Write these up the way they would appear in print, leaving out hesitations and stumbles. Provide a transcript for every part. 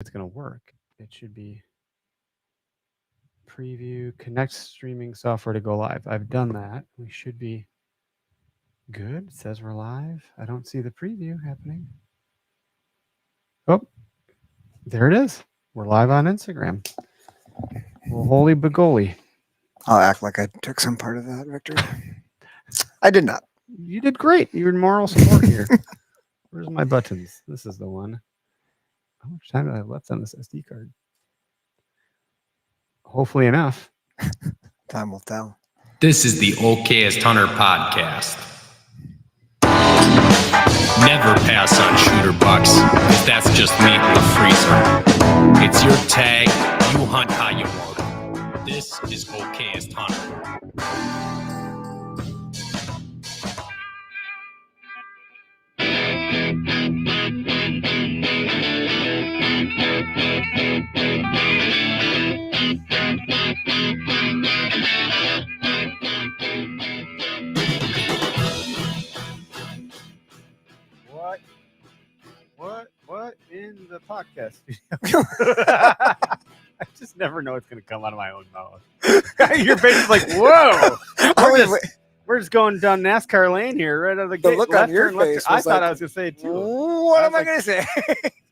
it's going to work. It should be preview, connect streaming software to go live. I've done that. We should be good. It says we're live. I don't see the preview happening. Oh, there it is. We're live on Instagram. Well, holy bagoli. I'll act like I took some part of that, Victor. I did not. You did great. You're in moral support here. Where's my buttons? This is the one. How much time do I have left on this SD card? Hopefully enough. Time will tell. This is the Okayest Hunter podcast. Never pass on shooter bucks, because that's just meat in the freezer. It's your tag, you hunt how you want. This is Okayest Hunter. What in the podcast studio? I just never know what's going to come out of my own mouth. Your face is like, whoa. We're just going down NASCAR lane here, right out of the gate. The look on your face. I thought I was going to say it too. What am I going to say?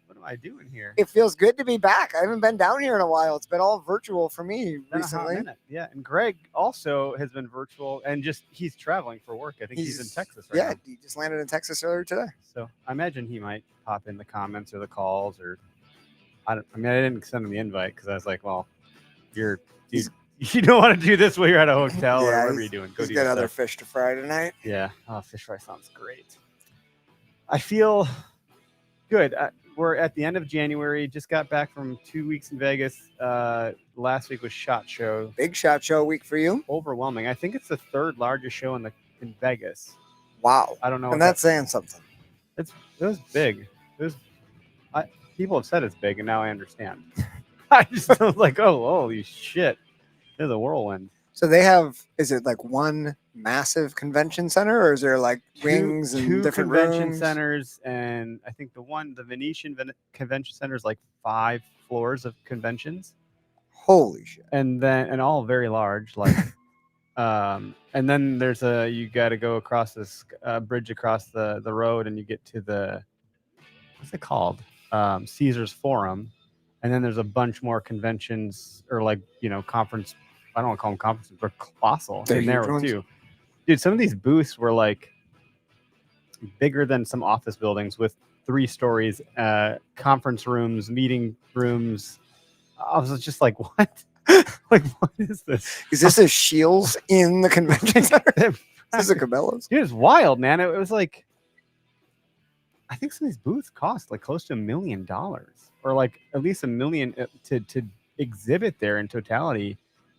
What am I doing here? It feels good to be back. I haven't been down here in a while. It's been all virtual for me Been a hot recently. minute. Yeah, and Greg also has been virtual, and he's traveling for work. I think he's in Texas right Yeah, now. he just landed in Texas earlier today. So I imagine he might pop in the comments or the calls, or I didn't send him the invite because I was like, well, you don't want to do this while you're at a hotel or whatever you're doing. He's got other fish to fry tonight. Yeah. Oh, fish fry sounds great. I feel good. We're at the end of January. Just got back from 2 weeks in Vegas. Last week was SHOT Show. Big SHOT Show week for you. Overwhelming. I think it's the third largest show in Vegas. Wow. I don't know. And that's saying something. It was big. People have said it's big, and now I understand. I just was like, oh, holy shit. There's a whirlwind. So they have, is it like one massive convention center, or is there like wings and two different convention rooms? centers? And I think the Venetian Convention Center is like 5 floors of conventions. Holy shit. And all very large, like, and then you got to go across this bridge across the road, and you get to what's it called? Caesar's Forum. And then there's a bunch more conventions or conference. I don't want to call them conferences, but colossal in there too. Dude, some of these booths were like bigger than some office buildings with 3 stories, conference rooms, meeting rooms. I was just like, what? Like, what is this? Is this a Shields in the convention center? Is this a Cabela's? Dude, it's wild, man. It was like, I think some of these booths cost like close to $1 million, or like at least $1 million to exhibit there in totality.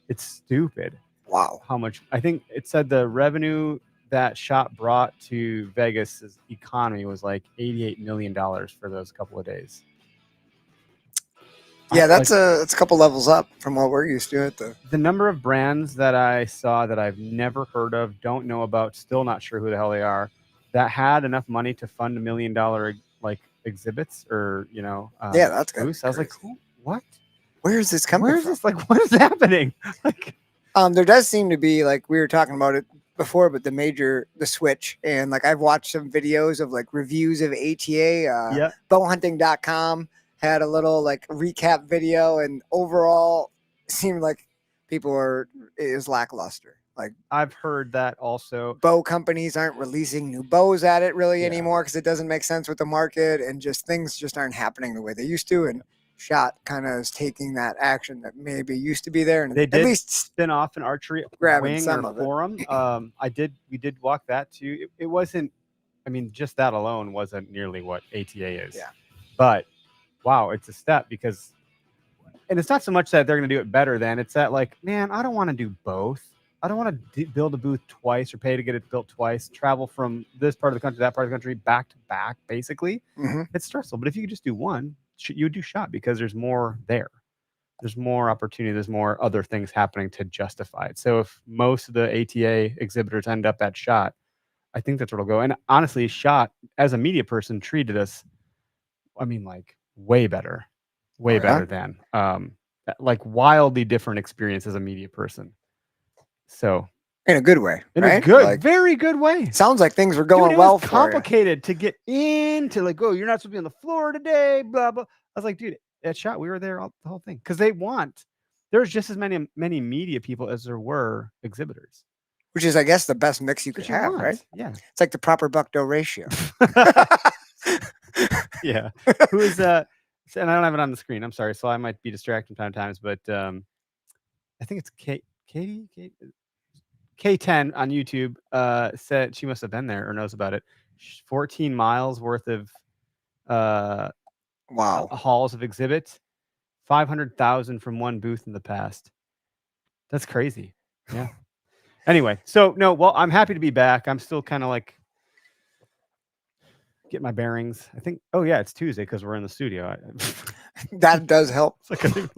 It's stupid. Wow. How much? I think it said the revenue that SHOT brought to Vegas's economy was like $88 million for those couple of days. Yeah, that's a couple levels up from what we're used to at the number of brands that I saw that I've never heard of, don't know about, still not sure who the hell they are, that had enough money to fund $1 million like exhibits or yeah, that's good. I was like, what? Where is this coming Where is from? this? Like, what is happening? Like, there does seem to be, like we were talking about it before, but the Switch, and like I've watched some videos of like reviews of ATA. Bowhunting.com had a little like recap video, and overall it seemed like it was lackluster. Like, I've heard that also. Bow companies aren't releasing new bows at it really anymore because it doesn't make sense with the market, and things just aren't happening the way they used to. And SHOT kind of is taking that action that maybe used to be there, and they did at least spin off an archery grabbing wing some or of it. forum. We did walk that too. It wasn't. I mean, just that alone wasn't nearly what ATA is. Yeah. But wow, it's a step because, and it's not so much that they're going to do it better than, it's that like, man, I don't want to do both. I don't want to build a booth twice or pay to get it built twice, travel from this part of the country, that part of the country, back to back, basically. Mm-hmm. It's stressful. But if you could just do one, you would do SHOT because there's more there. There's more opportunity. There's more other things happening to justify it. So if most of the ATA exhibitors end up at SHOT, I think that's where it'll go. And honestly, SHOT, as a media person, treated us, I mean, like, way better way better than like wildly different experience as a media person. So in a good way, in right? a good, very good way. Sounds like things were going dude, well. It was complicated to get into, like, oh, you're not supposed to be on the floor today, blah blah. I was like, dude, at SHOT we were there the whole thing because there's just as many media people as there were exhibitors, which is, I guess, the best mix you could have, right? Yeah, it's like the proper buck-doe ratio. Yeah. Who is and I don't have it on the screen. I'm sorry, so I might be distracted from times, but I think it's Katie K10 on YouTube said she must have been there or knows about it. 14 miles worth of halls of exhibits, 500,000 from one booth in the past. That's crazy. Yeah. Anyway, so no, well, I'm happy to be back. I'm still kind of like get my bearings. I think, oh yeah, it's Tuesday because we're in the studio. That does help. It's like I think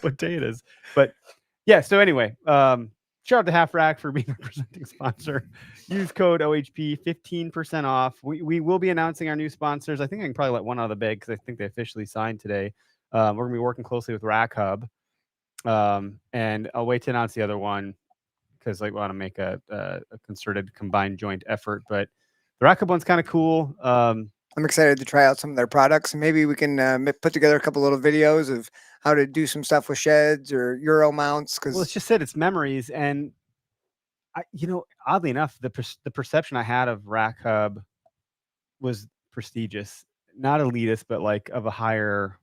what day it is. But yeah, so anyway, shout out to Half Rack for being a presenting sponsor. Use code OHP 15% off. We will be announcing our new sponsors. I think I can probably let one out of the bag because I think they officially signed today. We're gonna be working closely with Rack Hub. And I'll wait to announce the other one because I want to make a concerted combined joint effort. But the Rack Hub one's kind of cool. I'm excited to try out some of their products, and maybe we can put together a couple little videos of how to do some stuff with sheds or Euro mounts. Because well, it's just said it's memories, and oddly enough, the perception I had of Rack Hub was prestigious, not elitist, but like of a higher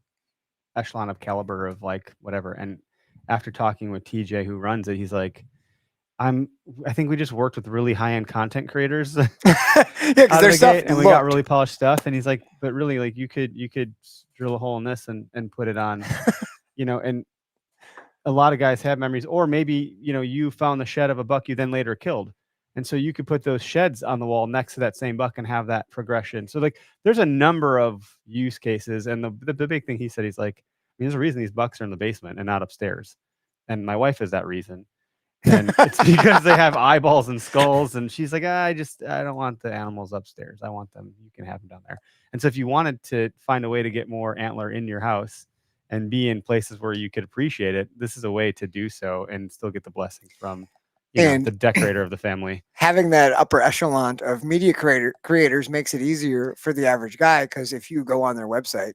echelon of caliber of like whatever. And after talking with TJ, who runs it, he's like, I think we just worked with really high-end content creators. Yeah, because their stuff and we got really polished stuff. And he's like, but really, like you could drill a hole in this and put it on, and a lot of guys have memories, or maybe, you found the shed of a buck you then later killed. And so you could put those sheds on the wall next to that same buck and have that progression. So like there's a number of use cases. And the big thing he said, he's like, there's a reason these bucks are in the basement and not upstairs. And my wife is that reason. And it's because they have eyeballs and skulls. And she's like, I don't want the animals upstairs. I want them. You can have them down there. And so if you wanted to find a way to get more antler in your house and be in places where you could appreciate it, this is a way to do so and still get the blessings from the decorator of the family. Having that upper echelon of media creators makes it easier for the average guy, because if you go on their website,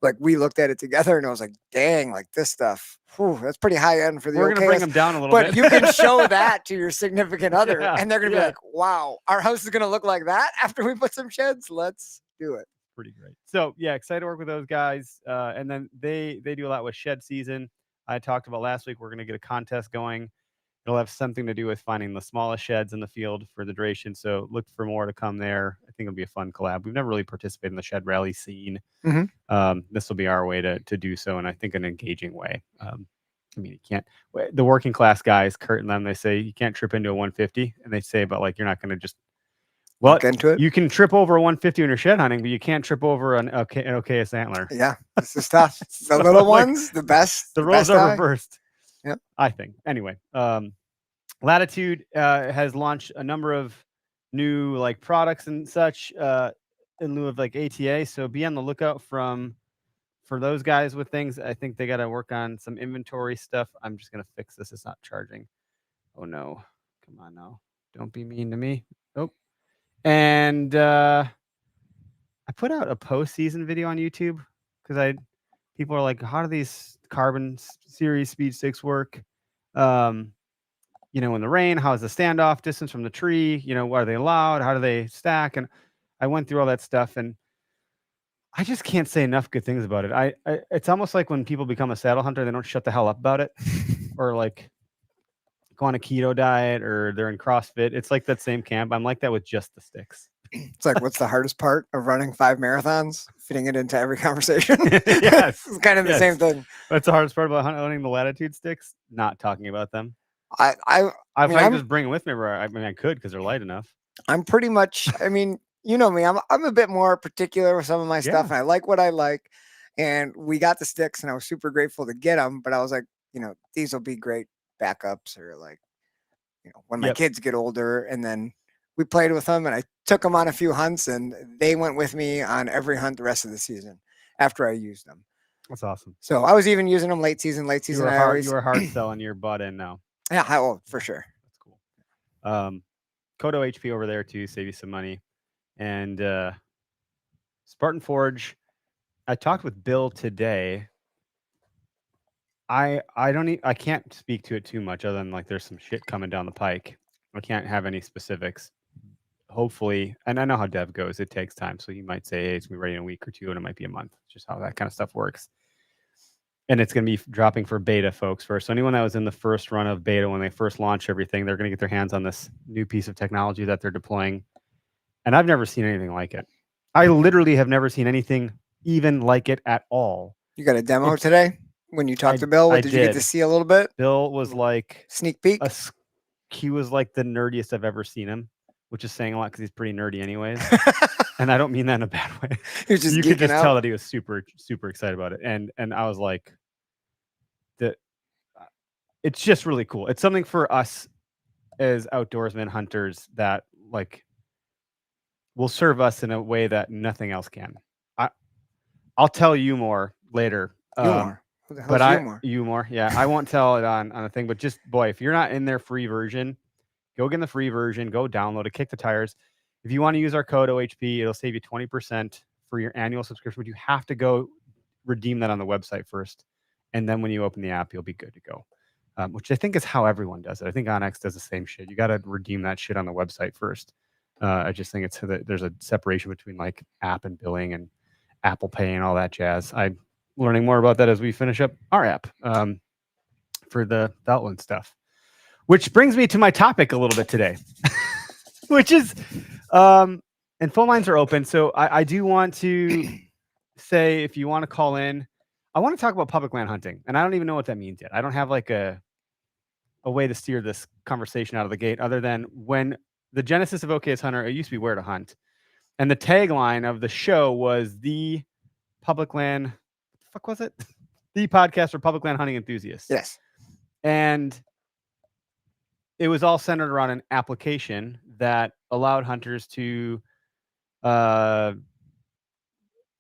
like we looked at it together and I was like, dang, like this stuff, that's pretty high end for the We're going to bring them down a little bit. But you can show that to your significant other and they're going to be like, wow, our house is going to look like that after we put some sheds. Let's do it. Pretty great. So yeah, excited to work with those guys. And then they do a lot with shed season. I talked about last week, we're going to get a contest going. It'll have something to do with finding the smallest sheds in the field for the duration. So look for more to come there. I think it'll be a fun collab. We've never really participated in the shed rally scene. Mm-hmm. This will be our way to do so, and I think an engaging way. I mean, you can't. The working class guys, Kurt and them, they say you can't trip into a 150, and they say about like you're not going to just. Well, into it. You can trip over a 150 when you're shed hunting, but you can't trip over an OKS antler. Yeah, this is tough. The little ones, the best. The roles are reversed. Yeah, I think. Anyway, Latitude has launched a number of new like products and such in lieu of like ATA. So be on the lookout for those guys with things. I think they got to work on some inventory stuff. I'm just gonna fix this. It's not charging. Oh no! Come on now! Don't be mean to me. Nope. And I put out a postseason video on YouTube because people are like, how do these Carbon Series speed sticks work? In the rain, how is the standoff distance from the tree? Are they loud? How do they stack? And I went through all that stuff, and I just can't say enough good things about it. It's almost like when people become a saddle hunter, they don't shut the hell up about it, or like go on a keto diet, or they're in CrossFit. It's like that same camp. I'm like that with just the sticks. It's like, what's the hardest part of running 5 marathons? Fitting it into every conversation. Yes. It's kind of the same thing. That's the hardest part about hunting the Latitude sticks, not talking about them. I just bring them with me where I could, because they're light enough. I'm pretty much, you know me, I'm a bit more particular with some of my stuff, and I like what I like. And we got the sticks, and I was super grateful to get them. But I was like, these will be great backups, or like, when my kids get older. And then we played with them, and I took them on a few hunts, and they went with me on every hunt the rest of the season after I used them. That's awesome. So I was even using them late season. You were hard selling your butt in now. Yeah, for sure. That's cool. Kodo HP over there too, save you some money. And Spartan Forge, I talked with Bill today. I can't speak to it too much other than like there's some shit coming down the pike. I can't have any specifics. Hopefully, and I know how dev goes, it takes time. So you might say, hey, it's gonna be ready in a week or two, and it might be a month. It's just how that kind of stuff works. And it's gonna be dropping for beta folks first. So anyone that was in the first run of beta when they first launch everything, they're gonna get their hands on this new piece of technology that they're deploying. And I've never seen anything like it. I literally have never seen anything even like it at all. You got a demo today when you talked to Bill? Did you get to see a little bit? Bill was like sneak peek. He was like the nerdiest I've ever seen him, which is saying a lot because he's pretty nerdy anyways. And I don't mean that in a bad way. You could just tell that he was super, super excited about it. And I was like, it's just really cool. It's something for us as outdoorsmen, hunters that like will serve us in a way that nothing else can. I'll tell you more later. You more. Yeah, I won't tell it on a thing, but just boy, if you're not in their free version, go get the free version, go download it, kick the tires. If you want to use our code OHP, it'll save you 20% for your annual subscription, but you have to go redeem that on the website first. And then when you open the app, you'll be good to go. Which I think is how everyone does it. I think OnX does the same shit. You got to redeem that shit on the website first. I just think there's a separation between like app and billing and Apple Pay and all that jazz. I'm learning more about that as we finish up our app for the Outland stuff. Which brings me to my topic a little bit today, which is, and phone lines are open. So I do want to say, if you want to call in, I want to talk about public land hunting. And I don't even know what that means yet. I don't have like a way to steer this conversation out of the gate other than when the genesis of OK as Hunter, it used to be Where to Hunt. And the tagline of the show was the public land, what the fuck was it? The podcast for public land hunting enthusiasts. Yes. And it was all centered around an application that allowed hunters to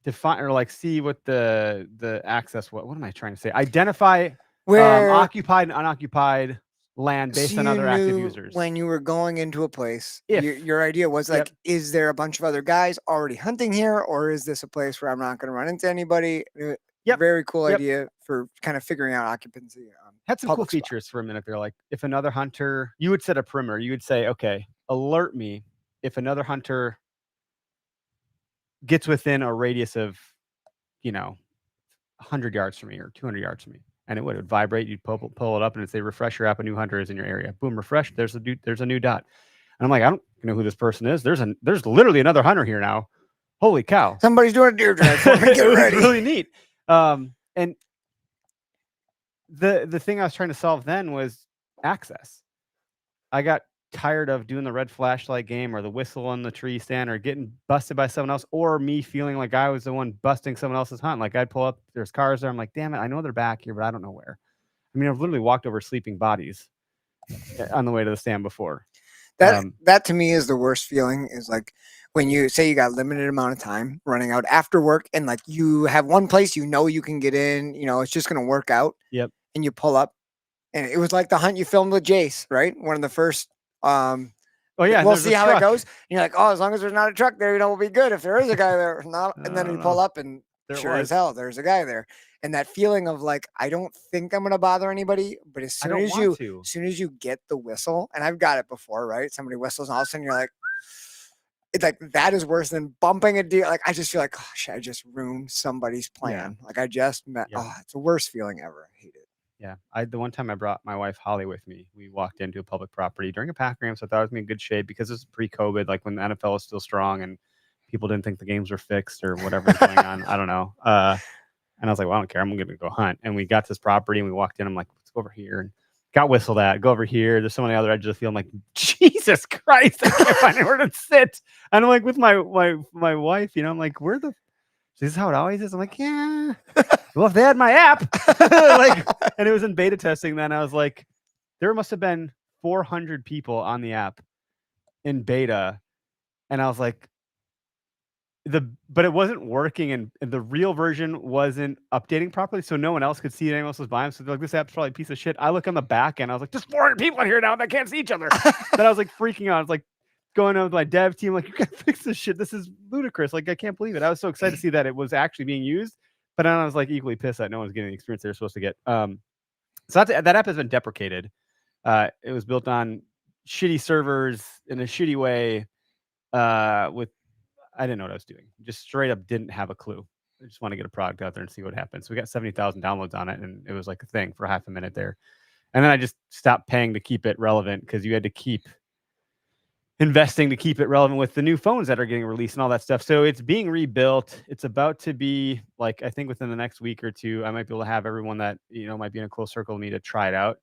define or like see what the access, what am I trying to say? Identify where occupied and unoccupied land based on other active users. When you were going into a place, your idea was like, is there a bunch of other guys already hunting here, or is this a place where I'm not going to run into anybody? Very cool idea for kind of figuring out occupancy. Had some cool features for a minute there. Like if another hunter, you would set a perimeter. You would say, okay, alert me if another hunter gets within a radius of, 100 yards from me or 200 yards from me. And it would vibrate. You'd pull it up and it'd say, refresh your app. A new hunter is in your area. Boom, refresh. There's a new dot. And I'm like, I don't know who this person is. There's literally another hunter here now. Holy cow. Somebody's doing a deer drive for me. Get ready. It was really neat. And the thing I was trying to solve then was access. I got tired of doing the red flashlight game or the whistle on the tree stand or getting busted by someone else or me feeling like I was the one busting someone else's hunt. Like I'd pull up, there's cars there. I'm like, damn it, I know they're back here, but I don't know where. I mean, I've literally walked over sleeping bodies on the way to the stand before. That to me is the worst feeling, is like when you say you got limited amount of time running out after work and like you have one place you can get in, it's just going to work out. Yep. And you pull up, and it was like the hunt you filmed with Jace, right? One of the first we'll see how it goes. And you're like, as long as there's not a truck there, we'll be good. If there is a guy there, and then you pull up and sure as hell there's a guy there. And that feeling of like, I don't think I'm gonna bother anybody, but as soon as you get the whistle, and I've got it before, right? Somebody whistles and all of a sudden you're like, it's like that is worse than bumping a deer. Like I just feel like, gosh, I just ruined somebody's plan. Yeah. Like I just met it's the worst feeling ever. I hate it. Yeah. The one time I brought my wife Holly with me, we walked into a public property during a pack ram. So I thought it was in good shape because it's pre-COVID, like when the NFL was still strong and people didn't think the games were fixed or whatever was going on. I don't know. And I was like, well, I don't care. I'm going to go hunt. And we got to this property and we walked in. I'm like, let's go over here. And got whistled at. Go over here. There's someone on the other edge of the field. I'm like, Jesus Christ. I can't find anywhere to sit. And I'm like with my wife, I'm like, this is how it always is. I'm like, yeah. Well, if they had my app, and it was in beta testing, then I was like, there must have been 400 people on the app in beta. And I was like, but it wasn't working, and the real version wasn't updating properly, so no one else could see it. Anyone else was buying. So they're like, this app's probably a piece of shit. I look on the back end. I was like, there's 400 people in here now that can't see each other. Then I was like freaking out. I was like going on with my dev team, like, you gotta fix this shit. This is ludicrous. Like, I can't believe it. I was so excited to see that it was actually being used, but then I was like equally pissed that no one's getting the experience they're supposed to get. So that app has been deprecated. It was built on shitty servers in a shitty way. With I didn't know what I was doing. Just straight up didn't have a clue. I just want to get a product out there and see what happens. So we got 70,000 downloads on it, and it was like a thing for half a minute there. And then I just stopped paying to keep it relevant because you had to keep investing to keep it relevant with the new phones that are getting released and all that stuff. So it's being rebuilt. It's about to be like, I think within the next week or two, I might be able to have everyone that, might be in a close circle of me to try it out.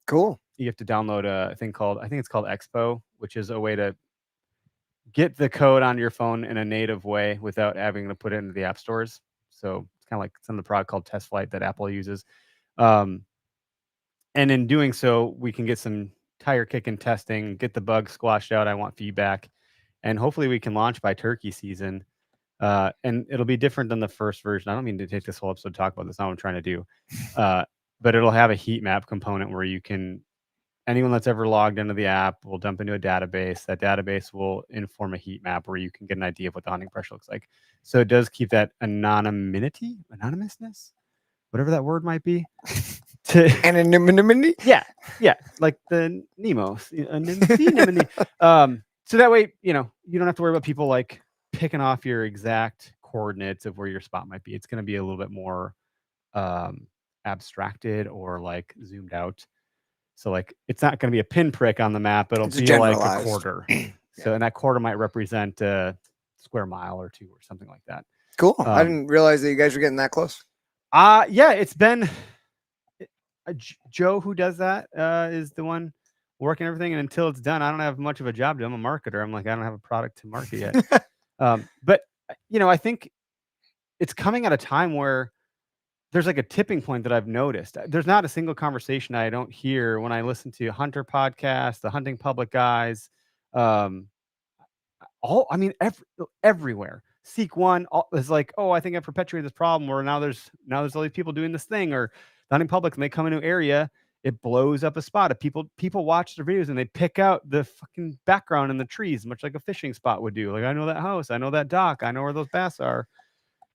Cool. You have to download a thing called, I think it's called Expo, which is a way to get the code on your phone in a native way without having to put it into the app stores. So it's kind of like some of the product called Test Flight that Apple uses. And in doing so, we can get some tire kicking testing, get the bugs squashed out. I want feedback, and hopefully we can launch by turkey season. And it'll be different than the first version. I don't mean to take this whole episode to talk about this. Not what I'm trying to do. But it'll have a heat map component where you can, anyone that's ever logged into the app will dump into a database. That database will inform a heat map where you can get an idea of what the hunting pressure looks like. So it does keep that anonymousness, whatever that word might be. Anonymity? Yeah, like the Nemo. So that way, you don't have to worry about people like picking off your exact coordinates of where your spot might be. It's going to be a little bit more abstracted or like zoomed out. So like it's not going to be a pinprick on the map, but it'll be like a quarter. So and that quarter might represent a square mile or two or something like that. Cool. I didn't realize that you guys were getting that close. Yeah, it's been Joe who does that is the one working everything, and until it's done, I don't have much of a job to do. I'm a marketer. I'm like, I don't have a product to market yet. But I think it's coming at a time where there's like a tipping point that I've noticed. There's not a single conversation I don't hear when I listen to Hunter podcast, the Hunting Public guys, everywhere. Seek One is like, oh, I think I perpetuated this problem, or now there's all these people doing this thing, or the Hunting Public, and they come into an area, it blows up a spot. If people watch their videos and they pick out the fucking background in the trees, much like a fishing spot would do. Like, I know that house, I know that dock, I know where those bass are.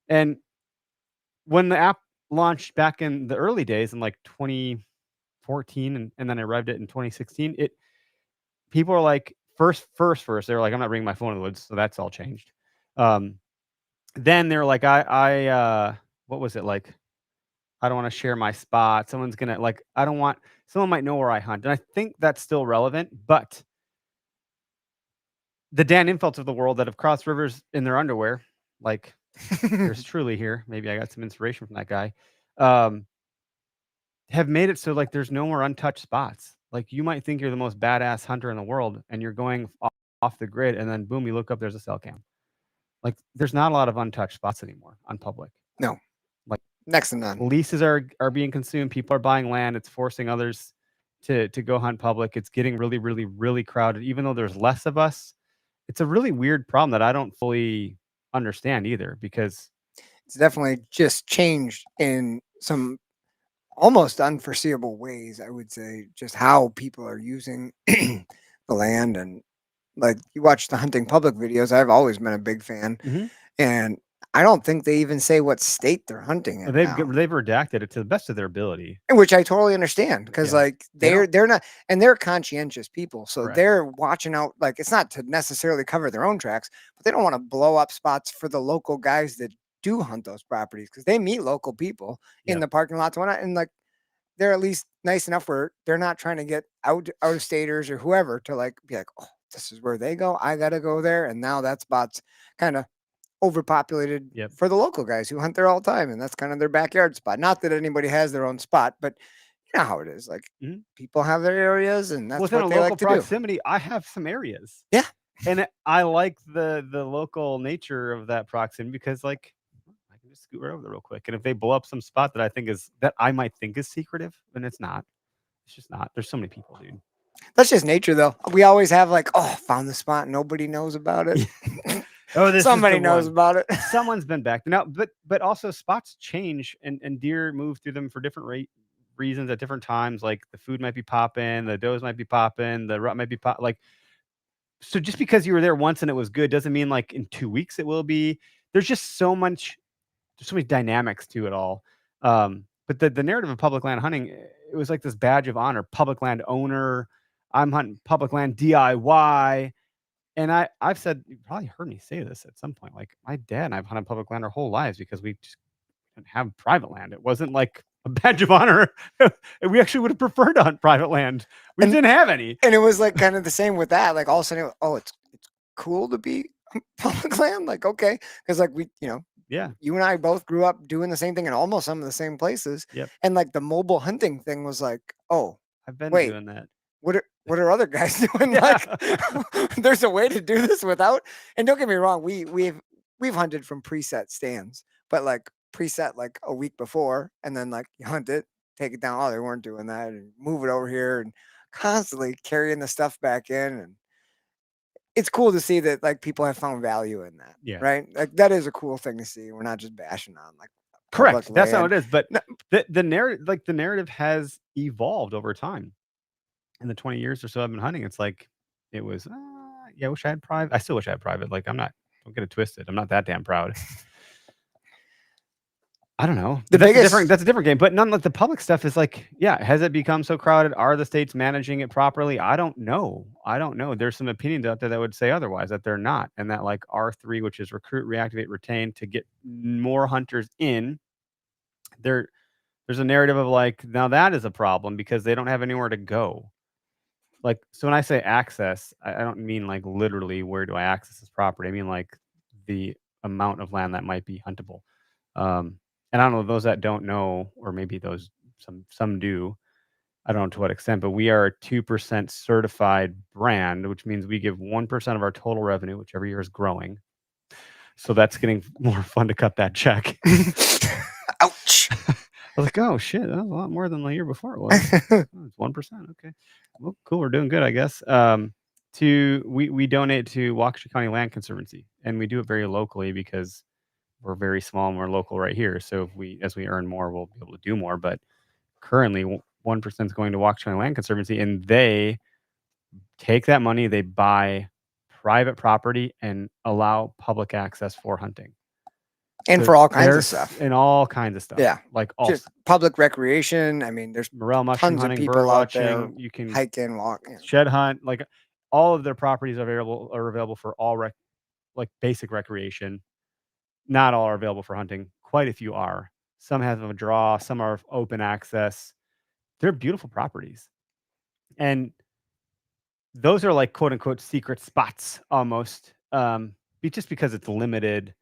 And when the app launched back in the early days in like 2014, and then I revved it in 2016, people are like, first, they're like, I'm not bringing my phone in the woods, so that's all changed. Then they're like, what was it like? I don't want to share my spot. Someone's gonna like, someone might know where I hunt. And I think that's still relevant, but the Dan Infelts of the world that have crossed rivers in their underwear, like there's truly here, maybe I got some inspiration from that guy, have made it so like there's no more untouched spots. Like you might think you're the most badass hunter in the world and you're going off the grid, and then boom, you look up, there's a cell cam. Like there's not a lot of untouched spots anymore on public. No, like next to none. Leases are being consumed. People are buying land. It's forcing others to go hunt public. It's getting really, really, really crowded. Even though there's less of us, it's a really weird problem that I don't fully understand either, because it's definitely just changed in some almost unforeseeable ways. I would say just how people are using the land. And like you watch the Hunting Public videos, I've always been a big fan. And I don't think they even say what state they're hunting in. They've redacted it to the best of their ability, which I totally understand, because like they're not, and they're conscientious people, so they're watching out. Like it's not to necessarily cover their own tracks, but they don't want to blow up spots for the local guys that do hunt those properties, because they meet local people in the parking lots and whatnot, and like they're at least nice enough where they're not trying to get out of staters or whoever to like be like, oh, this is where they go, I gotta go there, and now that spot's kind of overpopulated for the local guys who hunt there all the time, and that's kind of their backyard spot. Not that anybody has their own spot, but you know how it is. Like people have their areas, and that's within what a they local like to proximity. do. I have some areas, and I like the local nature of that proximity, because like I can just scoot right over there real quick, and if they blow up some spot that I might think is secretive, then it's not. It's just not. There's so many people, dude. That's just nature, though. We always have like, oh, found the spot, nobody knows about it. Oh, this somebody knows about it. Someone's been back now, but also spots change and deer move through them for different reasons at different times. Like the food might be popping, the does might be popping, the rut might be like. So just because you were there once and it was good doesn't mean like in 2 weeks it will be. There's just so many dynamics to it all. But the narrative of public land hunting, it was like this badge of honor. Public land owner, I'm hunting public land DIY. And I've said, you probably heard me say this at some point. Like my dad and I've hunted public land our whole lives because we just didn't have private land. It wasn't like a badge of honor. We actually would have preferred to hunt private land. We didn't have any. And it was like kind of the same with that. Like all of a sudden, it's cool to be public land. Like, okay. Because like we, yeah, you and I both grew up doing the same thing in almost some of the same places. Yep. And like the mobile hunting thing was like, oh, I've been doing that. What are other guys doing? Yeah. Like, there's a way to do this without. And don't get me wrong, we've hunted from preset stands, but like preset like a week before, and then like you hunt it, take it down. Oh, they weren't doing that, and move it over here, and constantly carrying the stuff back in. And it's cool to see that like people have found value in that. Yeah. Right. Like that is a cool thing to see. We're not just bashing on like. Correct. That's how it is. But the narrative has evolved over time. In the 20 years or so I've been hunting, it's like it was. Yeah, I wish I had private. I still wish I had private. Like I'm not. Don't get it twisted. I'm not that damn proud. I don't know. That's a different game. But none like the public stuff is like, yeah. Has it become so crowded? Are the states managing it properly? I don't know. There's some opinions out there that would say otherwise, that they're not, and that like R3, which is recruit, reactivate, retain, to get more hunters in. There's a narrative of like, now that is a problem because they don't have anywhere to go. Like, so when I say access, I don't mean like literally where do I access this property. I mean like the amount of land that might be huntable. And I don't know, those that don't know, or maybe those some do, I don't know to what extent, but we are a 2% certified brand, which means we give 1% of our total revenue, which every year is growing. So that's getting more fun to cut that check. Ouch. I was like, oh shit, that was a lot more than the year before it was. It's 1%. Okay. Well, cool. We're doing good, I guess. We donate to Waukesha County Land Conservancy, and we do it very locally because we're very small and we're local right here. So as we earn more, we'll be able to do more. But currently 1% is going to Waukesha County Land Conservancy, and they take that money, they buy private property and allow public access for hunting. And for all kinds of stuff. And all kinds of stuff. Yeah. Like all just public recreation. I mean, there's morel mushroom tons hunting, of people bird out there. watching. You can hike and walk. Shed hunt. Like all of their properties are available for all like basic recreation. Not all are available for hunting. Quite a few are. Some have a draw. Some are open access. They're beautiful properties. And those are like quote unquote secret spots almost. Just because it's limited.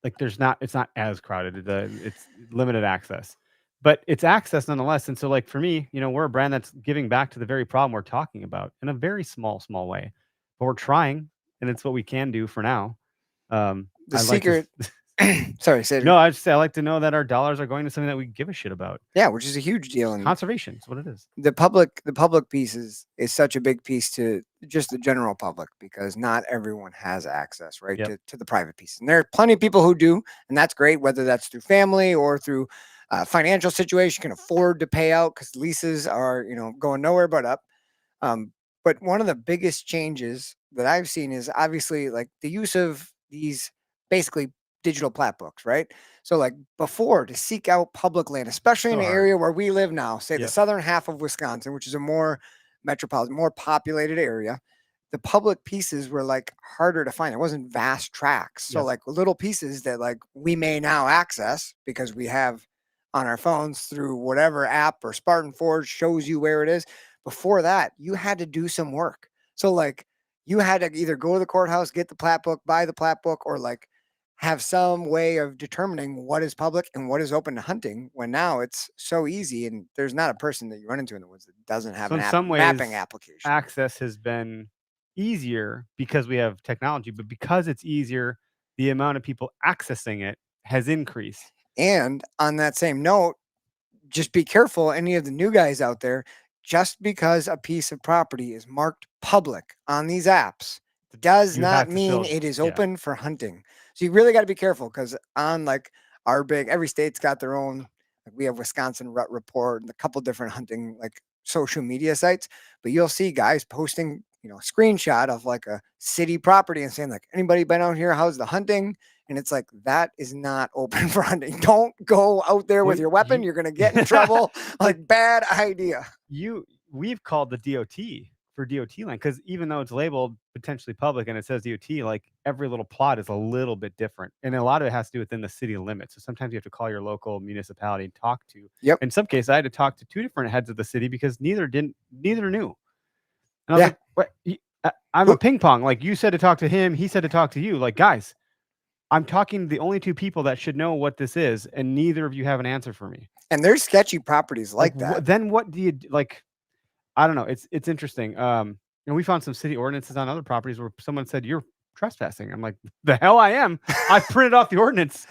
Like it's not as crowded. It's limited access, but it's access nonetheless. And so like for me, we're a brand that's giving back to the very problem we're talking about in a very small way, but we're trying, and it's what we can do for now. The secret. Sorry, say it. No, I like to know that our dollars are going to something that we give a shit about. Yeah, which is a huge deal. And conservation is what it is. The public piece is such a big piece to just the general public, because not everyone has access, right, to the private piece. And there are plenty of people who do, and that's great, whether that's through family or through financial situation, can afford to pay out because leases are, going nowhere but up. But one of the biggest changes that I've seen is obviously like the use of these basically digital plat books, right? So like before, to seek out public land, especially in an area where we live now, say the southern half of Wisconsin, which is a more metropolitan, more populated area, the public pieces were like harder to find. It wasn't vast tracts. So like little pieces that like we may now access because we have on our phones through whatever app, or Spartan Forge shows you where it is. Before that, you had to do some work. So like you had to either go to the courthouse, get the plat book, buy the plat book, or like have some way of determining what is public and what is open to hunting, when now it's so easy, and there's not a person that you run into in the woods that doesn't have mapping application. Access has been easier because we have technology, but because it's easier, the amount of people accessing it has increased. And on that same note, just be careful, any of the new guys out there, just because a piece of property is marked public on these apps does You have not to mean still- it is yeah. open for hunting. So you really got to be careful because on like every state's got their own. Like we have Wisconsin Rut Report and a couple different hunting like social media sites, but you'll see guys posting, a screenshot of like a city property and saying like, anybody been out here? How's the hunting? And it's like, that is not open for hunting. Don't go out there with Well, your weapon. You're going to get in trouble. Like bad idea. We've called the DOT for DOT land because even though it's labeled potentially public and it says DOT, like every little plot is a little bit different, and a lot of it has to do within the city limits. So sometimes you have to call your local municipality and talk to. Yep. In some cases, I had to talk to 2 different heads of the city because neither knew. And I was Yeah. like, "What? I'm a ping pong. Like you said to talk to him, he said to talk to you. Like guys, I'm talking to the only 2 people that should know what this is, and neither of you have an answer for me." And there's sketchy properties like that. Then what do you like? I don't know. It's interesting. We found some city ordinances on other properties where someone said you're trespassing. I'm like, the hell I am. I printed off the ordinance.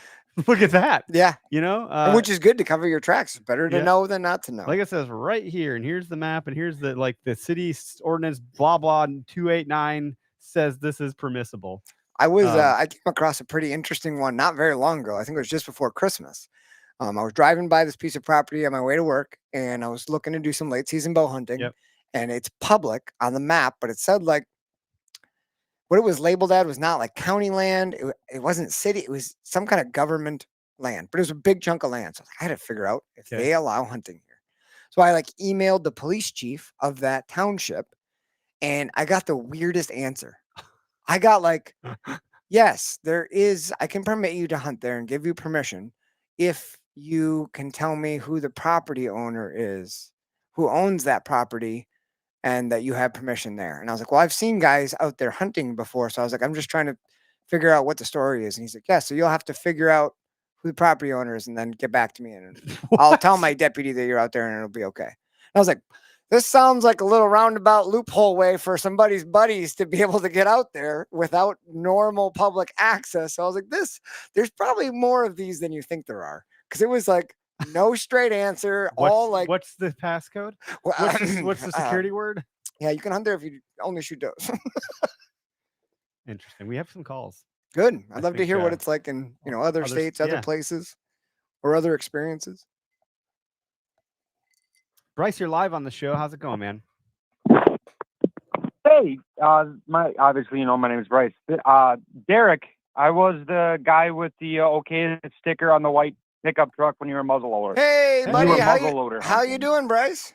Look at that. Yeah. And which is good to cover your tracks. It's better to know than not to know. Like it says right here, and here's the map, and here's the city ordinance, blah blah 289 says this is permissible. I came across a pretty interesting one not very long ago. I think it was just before Christmas. I was driving by this piece of property on my way to work, and I was looking to do some late season bow hunting. Yep. And it's public on the map, but it said like what it was labeled at was not like county land. It wasn't city. It was some kind of government land, but it was a big chunk of land. So I had to figure out if they allow hunting here. So I emailed the police chief of that township, and I got the weirdest answer. I got like, yes, there is. I can permit you to hunt there and give you permission if you can tell me who the property owner is, who owns that property, and that you have permission there. And I was like, well, I've seen guys out there hunting before. So I was like, I'm just trying to figure out what the story is. And he's like, yeah, so you'll have to figure out who the property owner is and then get back to me. And I'll tell my deputy that you're out there and it'll be okay. And I was like, this sounds like a little roundabout loophole way for somebody's buddies to be able to get out there without normal public access. So I was like, there's probably more of these than you think there are. Because it was like no straight answer. What's the passcode? What's the security word? Yeah, you can hunt there if you only shoot does. Interesting. We have some calls. Good. I'd love to hear what it's like in other states, other places, or other experiences. Bryce, you're live on the show. How's it going, man? Hey, obviously my name is Bryce. Derek, I was the guy with the OK sticker on the white pickup truck when you were muzzle loader. Hey, buddy, how you doing, Bryce?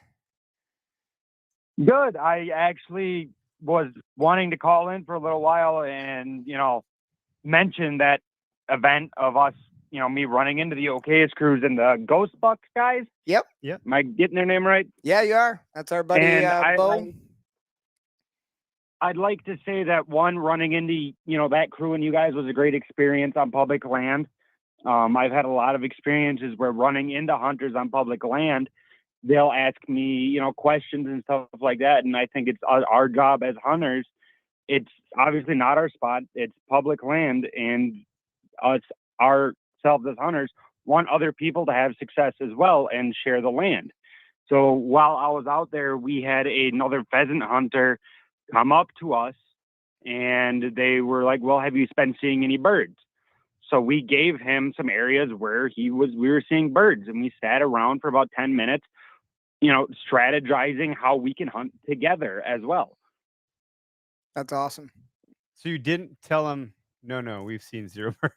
Good. I actually was wanting to call in for a little while and mention that event of us, me running into the OK's crews and the Ghost Bucks guys. Yep. Am I getting their name right? Yeah, you are. That's our buddy Bo. I'd like to say that running into that crew and you guys was a great experience on public land. I've had a lot of experiences where running into hunters on public land, they'll ask me, questions and stuff like that. And I think it's our job as hunters. It's obviously not our spot. It's public land, and us ourselves as hunters want other people to have success as well and share the land. So while I was out there, we had another pheasant hunter come up to us, and they were like, well, have you been seeing any birds? So we gave him some areas where we were seeing birds, and we sat around for about 10 minutes, strategizing how we can hunt together as well. That's awesome. So you didn't tell him, no, we've seen 0 birds.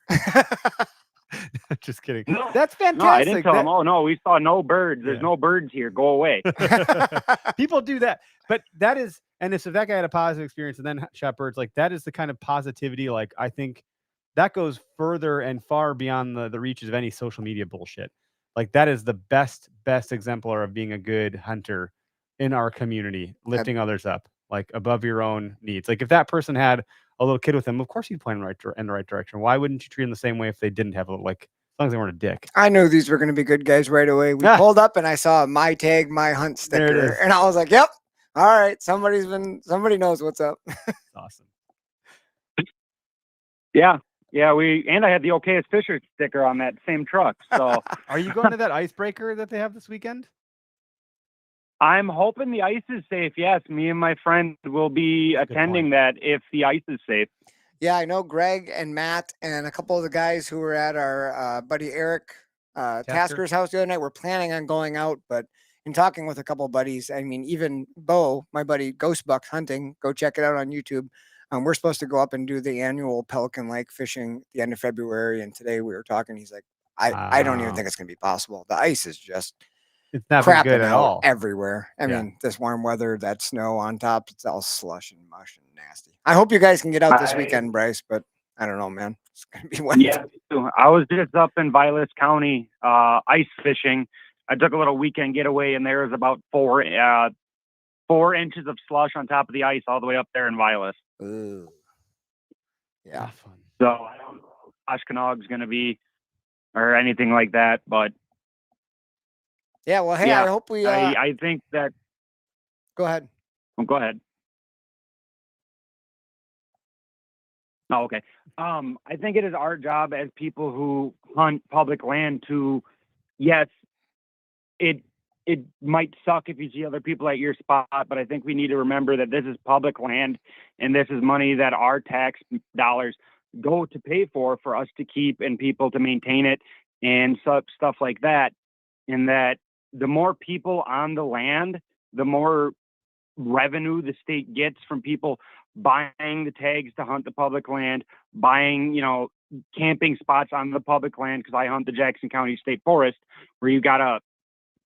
Just kidding. No, that's fantastic. No, I didn't tell him, oh no, we saw no birds. There's no birds here. Go away. People do that. But that is, and if that guy had a positive experience and then shot birds, like that is the kind of positivity, like I think that goes further and far beyond the reaches of any social media bullshit. Like that is the best exemplar of being a good hunter in our community, lifting others up, like above your own needs. Like if that person had a little kid with them, of course you'd point in the right direction. Why wouldn't you treat them the same way if they didn't have as long as they weren't a dick? I knew these were going to be good guys right away. We pulled up and I saw my tag, my hunt sticker, and I was like, yep. All right. Somebody knows what's up. Awesome. Yeah. Yeah, I had the OK Fisher sticker on that same truck. So are you going to that icebreaker that they have this weekend? I'm hoping the ice is safe. Yes, me and my friend will be attending that if the ice is safe. Yeah, I know Greg and Matt and a couple of the guys who were at our buddy Eric Tasker's house the other night were planning on going out, but in talking with a couple of buddies, I mean, even Bo, my buddy Ghost Buck Hunting, go check it out on YouTube. We're supposed to go up and do the annual Pelican Lake fishing at the end of February. And today we were talking, he's like, I don't even think it's going to be possible. The ice is just it's not crapping good at out all everywhere. I mean, this warm weather, that snow on top, it's all slush and mush and nasty. I hope you guys can get out this weekend, Bryce, but I don't know, man. It's going to be wet. Yeah, I was just up in Vilas County ice fishing. I took a little weekend getaway, and there was about 4 inches of slush on top of the ice all the way up there in Vilas. Ooh. Yeah. So I don't know if Oshkonog's going to be or anything like that, but yeah. Well, hey, I hope we. I think that. Go ahead. Go ahead. Oh, okay. I think it is our job as people who hunt public land to, yes, it might suck if you see other people at your spot, but I think we need to remember that this is public land and this is money that our tax dollars go to pay for us to keep and people to maintain it and stuff like that. And that the more people on the land, the more revenue the state gets from people buying the tags to hunt the public land, buying, camping spots on the public land, because I hunt the Jackson County State Forest, where you got to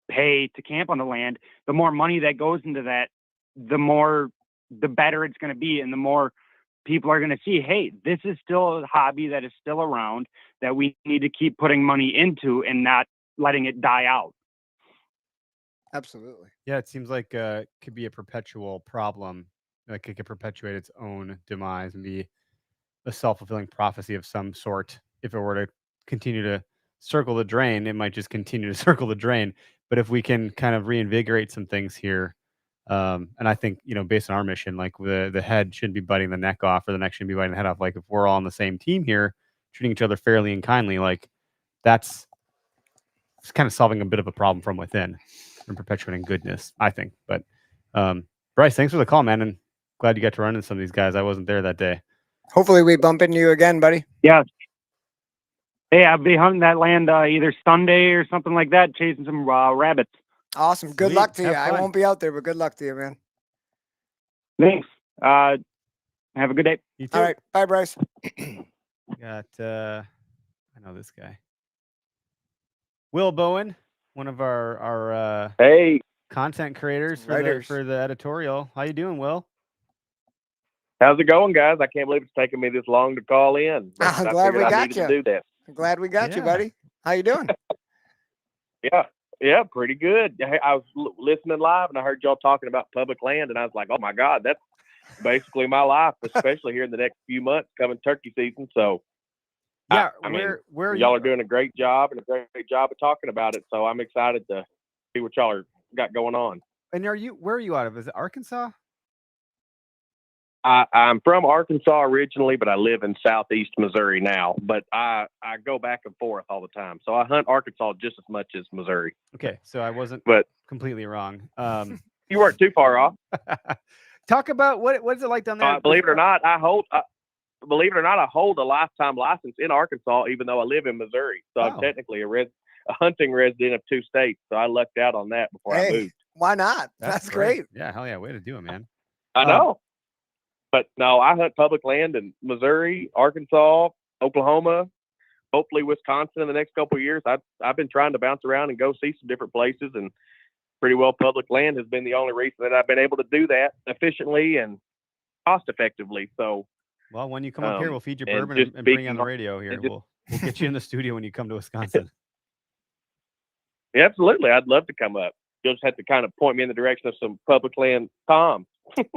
pay to camp on the land. The more money that goes into that, the better it's going to be, and the more people are going to see, hey, this is still a hobby that is still around that we need to keep putting money into and not letting it die out. Absolutely. Yeah, it seems like could be a perpetual problem. Like it could perpetuate its own demise and be a self-fulfilling prophecy of some sort. If it were to continue to circle the drain, it might just continue to circle the drain. But if we can kind of reinvigorate some things here, and I think, based on our mission, like the head shouldn't be biting the neck off, or the neck shouldn't be biting the head off. Like if we're all on the same team here, treating each other fairly and kindly, like that's kind of solving a bit of a problem from within and perpetuating goodness, I think. But Bryce, thanks for the call, man, and glad you got to run into some of these guys. I wasn't there that day. Hopefully we bump into you again, buddy. Yeah. Hey, I'll be hunting that land either Sunday or something like that, chasing some rabbits. Awesome. Good luck to you. I won't be out there, but good luck to you, man. Thanks. Have a good day. You too. All right. Bye, Bryce. Got I know this guy. Will Bowen, one of our hey content creators for the editorial. How you doing, Will? How's it going, guys? I can't believe it's taking me this long to call in. I'm glad we got you. To do that. I'm glad we got you, buddy. How you doing? Yeah, pretty good. I was listening live, and I heard y'all talking about public land, and I was like, oh, my God, that's basically my life, especially here in the next few months coming turkey season. So, yeah, I mean, where y'all are doing a great job and a great job of talking about it. So I'm excited to see what y'all got going on. And where are you out of? Is it Arkansas? I'm from Arkansas originally, but I live in southeast Missouri now. But I go back and forth all the time. So I hunt Arkansas just as much as Missouri. Okay, so I wasn't completely wrong. You weren't too far off. Talk about what is it like down there? Believe it or not, I hold a lifetime license in Arkansas, even though I live in Missouri. So I'm technically a hunting resident of 2 states. So I lucked out on that before I moved. Why not? That's great. Yeah, hell yeah, way to do it, man. I know. But no, I hunt public land in Missouri, Arkansas, Oklahoma, hopefully Wisconsin in the next couple of years. I've been trying to bounce around and go see some different places, and pretty well public land has been the only reason that I've been able to do that efficiently and cost effectively. So, well, when you come up here, we'll feed you bourbon and bring you on the radio here. We'll get you in the studio when you come to Wisconsin. Yeah, absolutely. I'd love to come up. You'll just have to kind of point me in the direction of some public land toms.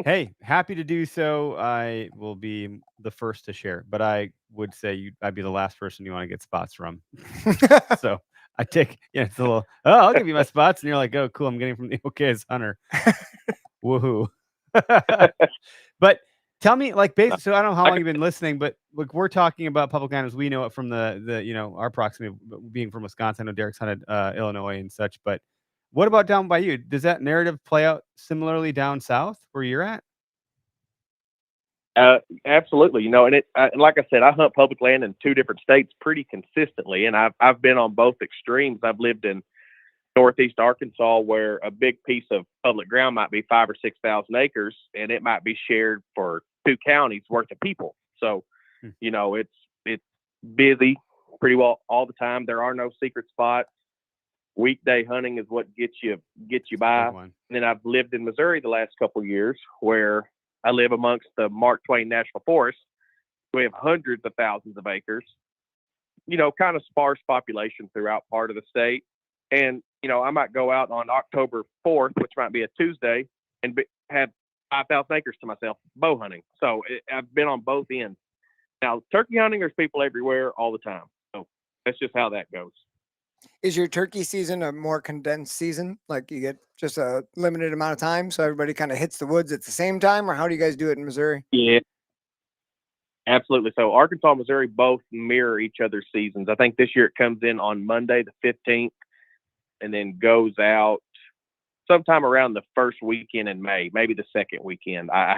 Hey, happy to do so. I will be the first to share, but I would say I'd be the last person you want to get spots from. So I take, it's a little, I'll give you my spots. And you're like, oh, cool. I'm getting from the OK's Hunter. Woohoo. But tell me, like, so I don't know how long you've been listening, but like, we're talking about public land as we know it from the our proximity being from Wisconsin. I know Derek's hunted Illinois and such, but What about down by you? Does that narrative play out similarly down south where you're at? Absolutely. And like I said, I hunt public land in 2 different states pretty consistently, and I've been on both extremes. I've lived in Northeast Arkansas, where a big piece of public ground might be 5,000 or 6,000 acres, and it might be shared for 2 counties worth of people. So, it's busy pretty well all the time. There are no secret spots. Weekday hunting is what gets you by. And then I've lived in Missouri the last couple of years, where I live amongst the Mark Twain National Forest. We have hundreds of thousands of acres, kind of sparse population throughout part of the state. And, I might go out on October 4th, which might be a Tuesday, and have 5,000 acres to myself bow hunting. So I've been on both ends. Now, turkey hunting, there's people everywhere all the time. So that's just how that goes. Is your turkey season a more condensed season? Like you get just a limited amount of time, so everybody kind of hits the woods at the same time, or how do you guys do it in Missouri? Yeah, absolutely. So Arkansas and Missouri both mirror each other's seasons. I think this year it comes in on Monday the 15th and then goes out sometime around the first weekend in May, maybe the second weekend. I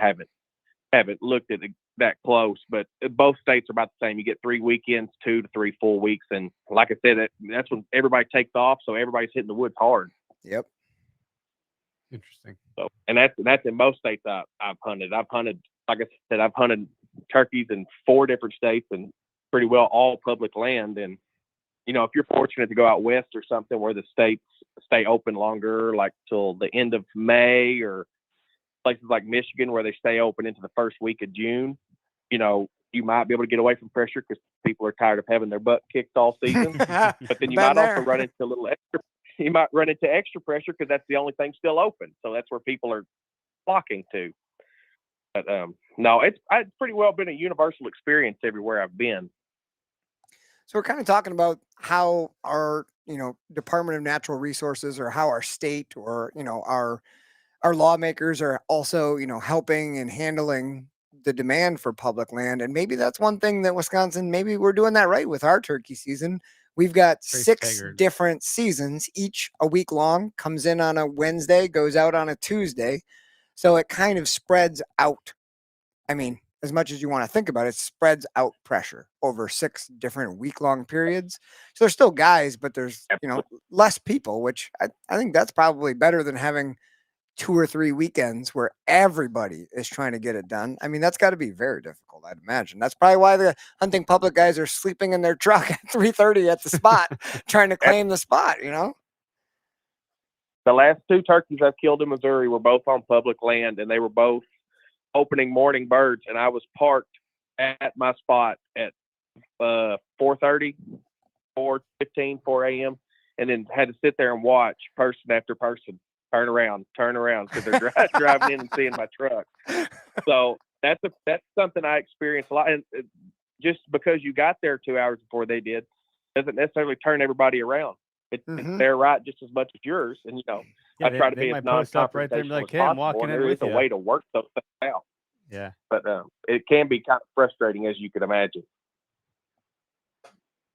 haven't looked at that close, but both states are about the same. You get 3 weekends, 2 to 3 full weeks, and like I said, that's when everybody takes off, so everybody's hitting the woods hard. Yep. Interesting. So, and that's in most states I've hunted. Like I said, I've hunted turkeys in 4 different states and pretty well all public land. And if you're fortunate to go out west or something where the states stay open longer, like till the end of May, or places like Michigan where they stay open into the first week of June, you might be able to get away from pressure because people are tired of having their butt kicked all season. But then you might also run into a little extra. You might run into extra pressure because that's the only thing still open. So that's where people are flocking to. But no, it's pretty well been a universal experience everywhere I've been. So we're kind of talking about how our, Department of Natural Resources, or how our state, or, our lawmakers are also, helping and handling the demand for public land. And maybe that's one thing that Wisconsin, maybe we're doing that right with our turkey season. We've got Very 6 staggered. different seasons, each a week long, comes in on a Wednesday, goes out on a Tuesday. So it kind of spreads out. I mean, as much as you want to think about it, spreads out pressure over 6 different week-long periods. So there's still guys, but there's, less people, which I think that's probably better than having 2 or 3 weekends where everybody is trying to get it done. I mean, that's got to be very difficult, I'd imagine. That's probably why the hunting public guys are sleeping in their truck at 3:30 at the spot, trying to claim the spot, The last 2 turkeys I've killed in Missouri were both on public land, and they were both opening morning birds, and I was parked at my spot at 4:30, 4:15, 4 a.m., and then had to sit there and watch person after person turn around because they're driving in and seeing my truck. So that's something I experienced a lot. And just because you got there 2 hours before they did doesn't necessarily turn everybody around. It's their right just as much as yours. And I try to be as non-confrontational right there and be like, as "Hey, I'm possible. walking in There with is a you." way to work those things out. Yeah. But it can be kind of frustrating, as you can imagine.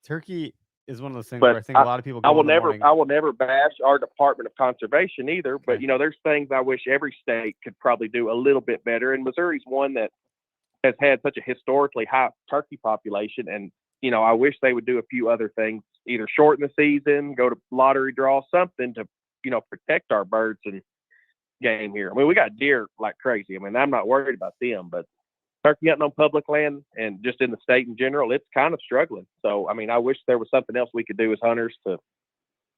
Turkey is one of those things But where I think a lot of people go I will in the morning. never bash our Department of Conservation either. But there's things I wish every state could probably do a little bit better. And Missouri's one that has had such a historically high turkey population, and I wish they would do a few other things, either shorten the season, go to lottery draw, something to protect our birds and game here. I mean, we got deer like crazy. I mean, I'm not worried about them, but turkey hunting on public land and just in the state in general, it's kind of struggling. So, I mean, I wish there was something else we could do as hunters to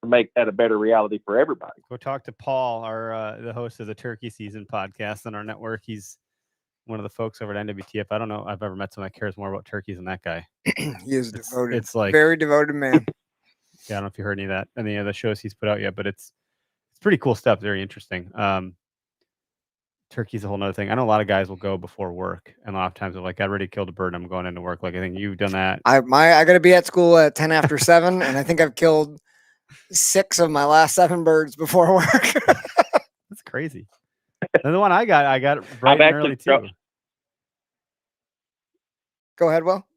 make that a better reality for everybody. Go talk to Paul, the host of the Turkey Season podcast on our network. He's one of the folks over at NWTF. I don't know if I've ever met someone that cares more about turkeys than that guy. He is devoted. It's like very devoted man. Yeah, I don't know if you heard any of the shows he's put out yet, but it's pretty cool stuff. Very interesting. Turkey's a whole nother thing. I know a lot of guys will go before work, and a lot of times they're like, I already killed a bird, I'm going into work. Like, I think you've done that. I got to be at school at 10 after 7, and I think I've killed 6 of my last 7 birds before work. That's crazy. And the one I got bright and early too. Go ahead, Will.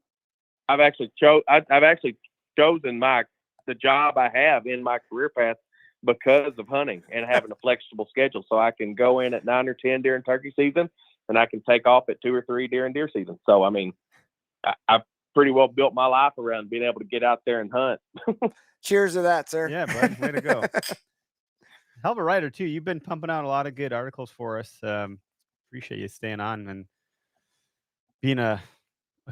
I've actually chosen the job I have in my career path because of hunting and having a flexible schedule. So I can go in at 9 or 10 during turkey season, and I can take off at 2 or 3 during deer season. So, I mean, I've pretty well built my life around being able to get out there and hunt. Cheers to that, sir. Yeah, bud. Way to go. Hell of a writer, too. You've been pumping out a lot of good articles for us. Appreciate you staying on and being a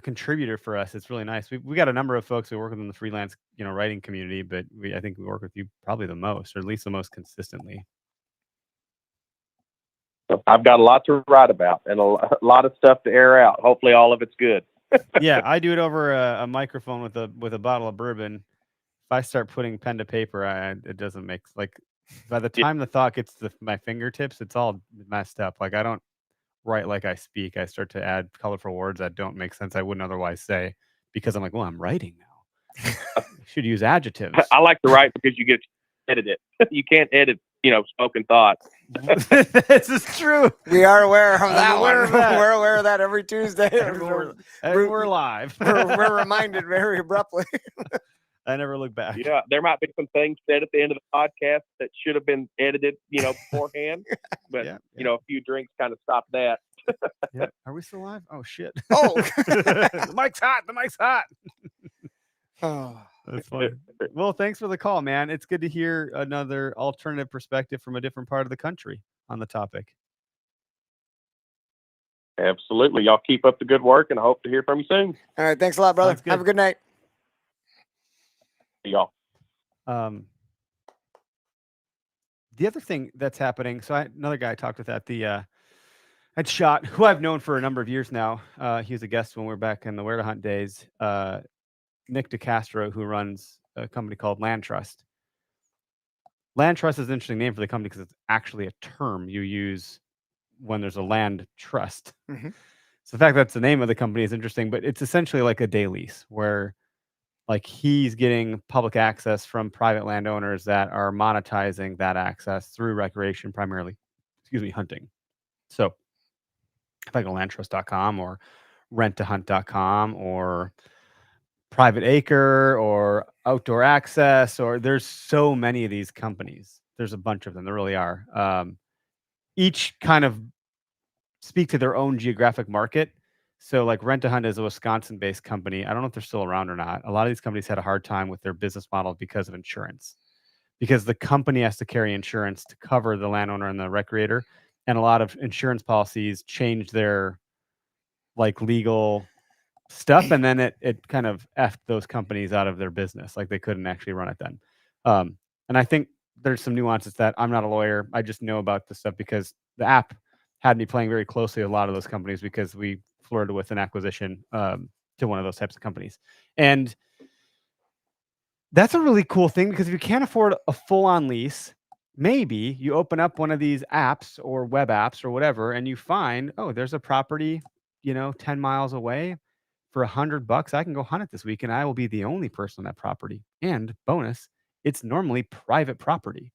contributor for us. It's really nice. We got a number of folks who work within the freelance, writing community, but I think we work with you probably the most, or at least the most consistently. I've got a lot to write about and a lot of stuff to air out. Hopefully all of it's good. Yeah, I do it over a microphone with a bottle of bourbon. If I start putting pen to paper, it doesn't make, like, by the time the thought gets to my fingertips, it's all messed up. Like, I don't write like I speak. I start to add colorful words that don't make sense I wouldn't otherwise say, because I'm like, well, I'm writing now. I should use adjectives. I like to write because you get to edit it. You can't edit, spoken thought. This is true. We are aware of that one. That. We're aware of that every Tuesday. We're live. we're reminded very abruptly. I never look back. Yeah, there might be some things said at the end of the podcast that should have been edited, beforehand. But a few drinks kind of stopped that. Yeah. Are we still live? Oh shit. Oh, the mic's hot. The mic's hot. Oh, that's funny. Well, thanks for the call, man. It's good to hear another alternative perspective from a different part of the country on the topic. Absolutely. Y'all keep up the good work, and I hope to hear from you soon. All right. Thanks a lot, brother. Have a good night. Y'all. The other thing that's happening, so another guy I talked with at the I'd shot, who I've known for a number of years now. He was a guest when we were back in the Where to Hunt days. Nick DeCastro, who runs a company called Land Trust. Land Trust is an interesting name for the company because it's actually a term you use when there's a land trust. Mm-hmm. So the fact that's the name of the company is interesting, but it's essentially like a day lease where, like, he's getting public access from private landowners that are monetizing that access through recreation, primarily, hunting. So if I go landtrust.com or renttohunt.com or Private Acre or Outdoor Access, or there's so many of these companies. There's a bunch of them. There really are. Each kind of speak to their own geographic market. So like Rent a Hunt is a Wisconsin-based company. I don't know if they're still around or not. A lot of these companies had a hard time with their business model because of insurance, because the company has to carry insurance to cover the landowner and the recreator. And a lot of insurance policies change their legal stuff, and then it kind of effed those companies out of their business. Like, they couldn't actually run it then. And I think there's some nuances that I'm not a lawyer. I just know about this stuff because the app had me playing very closely with a lot of those companies because we flirted with an acquisition to one of those types of companies. And that's a really cool thing, because if you can't afford a full-on lease, maybe you open up one of these apps or web apps or whatever, and you find, oh, there's a property, 10 miles away. For $100, I can go hunt it this week, and I will be the only person on that property. And bonus, it's normally private property.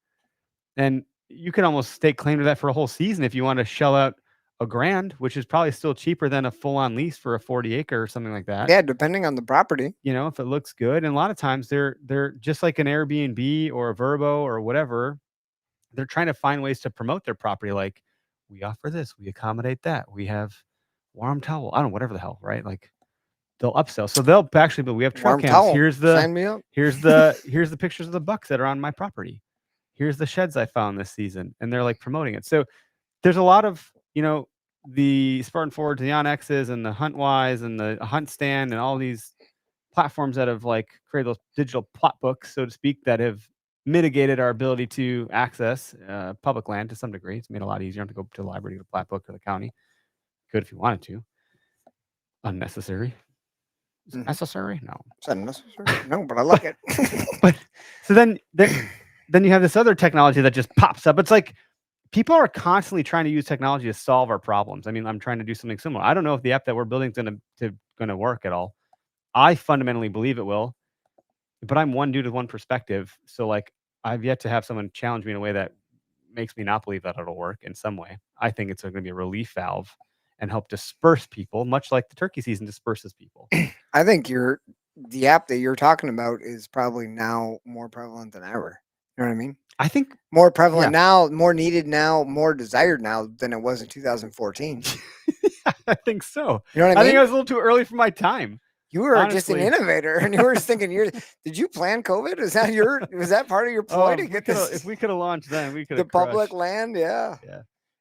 And you can almost stake claim to that for a whole season if you want to shell out $1,000, which is probably still cheaper than a full-on lease for a 40-acre or something like that. Yeah, depending on the property. If it looks good. And a lot of times they're just like an Airbnb or a Vrbo or whatever. They're trying to find ways to promote their property. Like, we offer this, we accommodate that, we have warm towel. I don't know, whatever the hell, right? Like, they'll upsell. So they'll actually, but we have trail cams. Towel. Here's Sign me up. here's the pictures of the bucks that are on my property. Here's the sheds I found this season. And they're like promoting it. So there's a lot of, the Spartan Forwards, the OnX's and the HuntWise and the Hunt Stand and all these platforms that have created those digital plot books, so to speak, that have mitigated our ability to access public land to some degree. It's made it a lot easier. You don't have to go to the library to get a plat book or the county. Could if you wanted to. Unnecessary. Is it necessary? No. It's unnecessary. No, but I like it. But so then you have this other technology that just pops up. It's like people are constantly trying to use technology to solve our problems. I mean, I'm trying to do something similar. I don't know if the app that we're building is going to work at all. I fundamentally believe it will, but I'm one dude with one perspective. So I've yet to have someone challenge me in a way that makes me not believe that it'll work in some way. I think it's going to be a relief valve and help disperse people, much like the turkey season disperses people. I think the app that you're talking about is probably now more prevalent than ever, You know what I mean? I think more prevalent now, more needed now, more desired now than it was in 2014. I think so. You know what I mean? I think I was a little too early for my time. You were just an innovator, and you were just thinking, did you plan COVID? Was that part of your ploy to get this? If we could have launched then, we could have the public land. Yeah.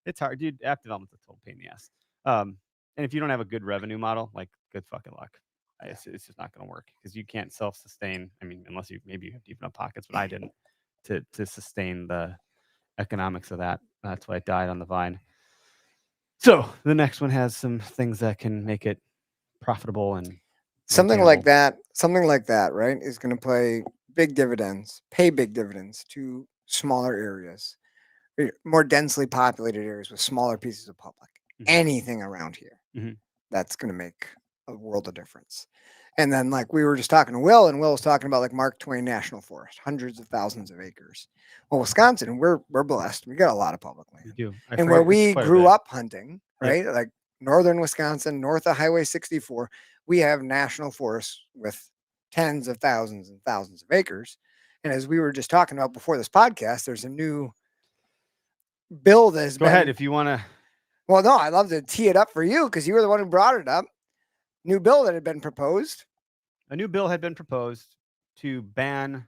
It's hard, dude. App development's a total pain in the ass. And if you don't have a good revenue model, like, good fucking luck. It's just not going to work because you can't self-sustain. I mean, unless maybe you have deep enough pockets, but I didn't to sustain the economics of that. That's why I died on the vine. So the next one has some things that can make it profitable and something like that, right, is going to pay big dividends to smaller areas, more densely populated areas with smaller pieces of public. Anything around here, that's going to make a world of difference. And then, like, we were just talking to Will, and Will was talking about like Mark Twain National Forest, hundreds of thousands of acres. Well, Wisconsin, we're blessed. We got a lot of public land. We do. And where we grew up hunting, right, like northern Wisconsin, north of Highway 64, we have national forests with tens of thousands and thousands of acres. And as we were just talking about before this podcast, there's a new bill that has Go ahead if you want to. Well, no, I'd love to tee it up for you because you were the one who brought it up. New bill that had been proposed. A new bill had been proposed to ban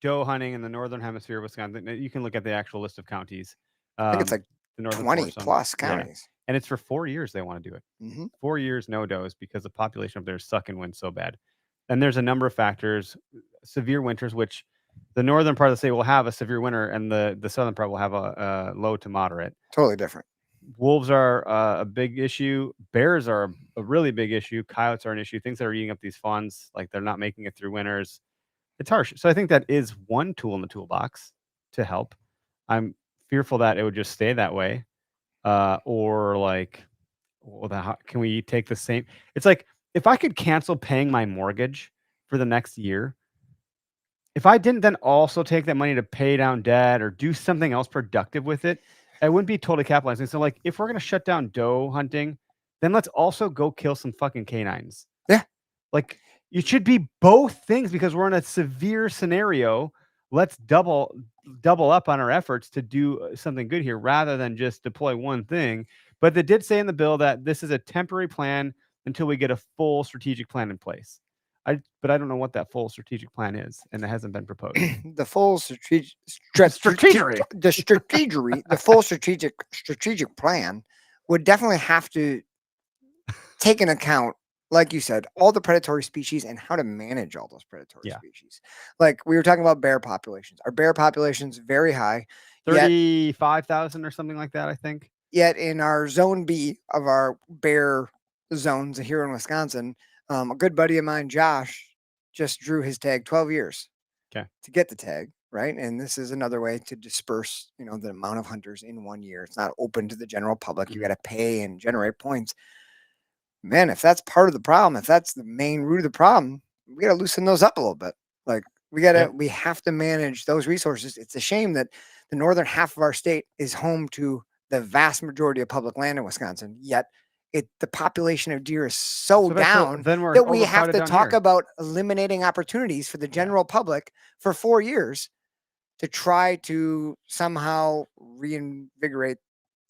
doe hunting in the northern hemisphere of Wisconsin. You can look at the actual list of counties. I think it's like the 20 plus counties. Yeah. And it's for 4 years they want to do it. 4 years, no does, because the population up there is sucking wind so bad. And there's a number of factors. Severe winters, which the northern part of the state will have a severe winter, and the southern part will have a low to moderate. Totally different. Wolves are a big issue. Bears are a really big issue. Coyotes are an issue. Things that are eating up these fawns, like they're not making it through winters. It's harsh. So I think that is one tool in the toolbox to help. I'm fearful that it would just stay that way. Or like, well, can we take the same? It's like, if I could cancel paying my mortgage for the next year, if I didn't then also take that money to pay down debt or do something else productive with it, I wouldn't be totally capitalizing. So, like, if we're going to shut down doe hunting, then let's also go kill some fucking canines. Yeah. Like, it should be both things because we're in a severe scenario. Let's double up on our efforts to do something good here rather than just deploy one thing. But they did say in the bill that this is a temporary plan until we get a full strategic plan in place. But I don't know what that full strategic plan is, and it hasn't been proposed. The full strategic plan would definitely have to take into account, like you said, all the predatory species and how to manage all those predatory species. Like we were talking about bear populations. Our bear population's very high. 35,000 or something like that, I think. Yet in our zone B of our bear zones here in Wisconsin, a good buddy of mine, Josh, just drew his tag 12 years to get the tag, right? And this is another way to disperse, the amount of hunters in 1 year. It's not open to the general public. You got to pay and generate points. Man, if that's part of the problem, if that's the main root of the problem, we got to loosen those up a little bit. Like we have to manage those resources. It's a shame that the northern half of our state is home to the vast majority of public land in Wisconsin, yet the population of deer is so down that we have to talk about eliminating opportunities for the general public for 4 years to try to somehow reinvigorate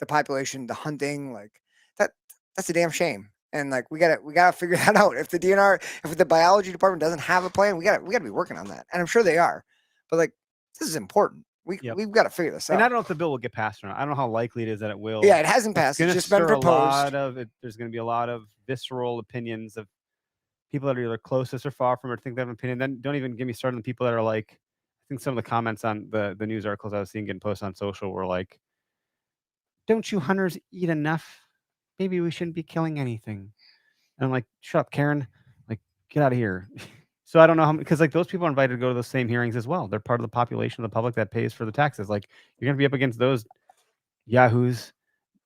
the population, the hunting. Like that's a damn shame. And like we gotta figure that out. If the DNR, if the biology department doesn't have a plan, we gotta be working on that. And I'm sure they are. But like this is important. We've got to figure this out. And I don't know if the bill will get passed or not. I don't know how likely it is that it will. Yeah, it hasn't passed. It's just been proposed. There's going to be a lot of visceral opinions of people that are either closest or far from it, or think they have an opinion. Then don't even get me started on the people that are like, I think some of the comments on the news articles I was seeing getting posted on social were like, don't you hunters eat enough? Maybe we shouldn't be killing anything. And I'm like, shut up, Karen. Like, get out of here. So I don't know how, because like those people are invited to go to those same hearings as well. They're part of the population of the public that pays for the taxes. Like you're going to be up against those yahoos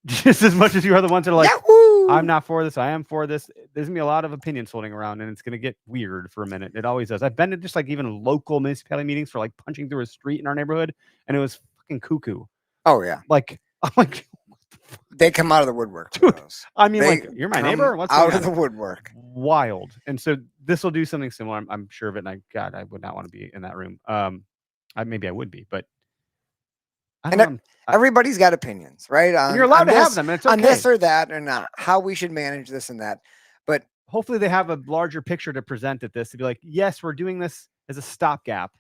just as much as you are the ones that are like, Yahoo! I'm not for this. I am for this. There's going to be a lot of opinions floating around and it's going to get weird for a minute. It always does. I've been to just like even local municipality meetings for like punching through a street in our neighborhood and it was fucking cuckoo. Oh yeah. Like, I'm like, they come out of the woodwork. Dude, I mean, like, you're my neighbor? What's out of the woodwork? Wild. And so this will do something similar. I'm sure of it. And I would not want to be in that room. maybe I would be, but I And don't know. everybody's got opinions, right? And you're allowed to have them. And it's okay. On this or that, and how we should manage this and that. But hopefully they have a larger picture to present at this to be like, yes, we're doing this as a stopgap.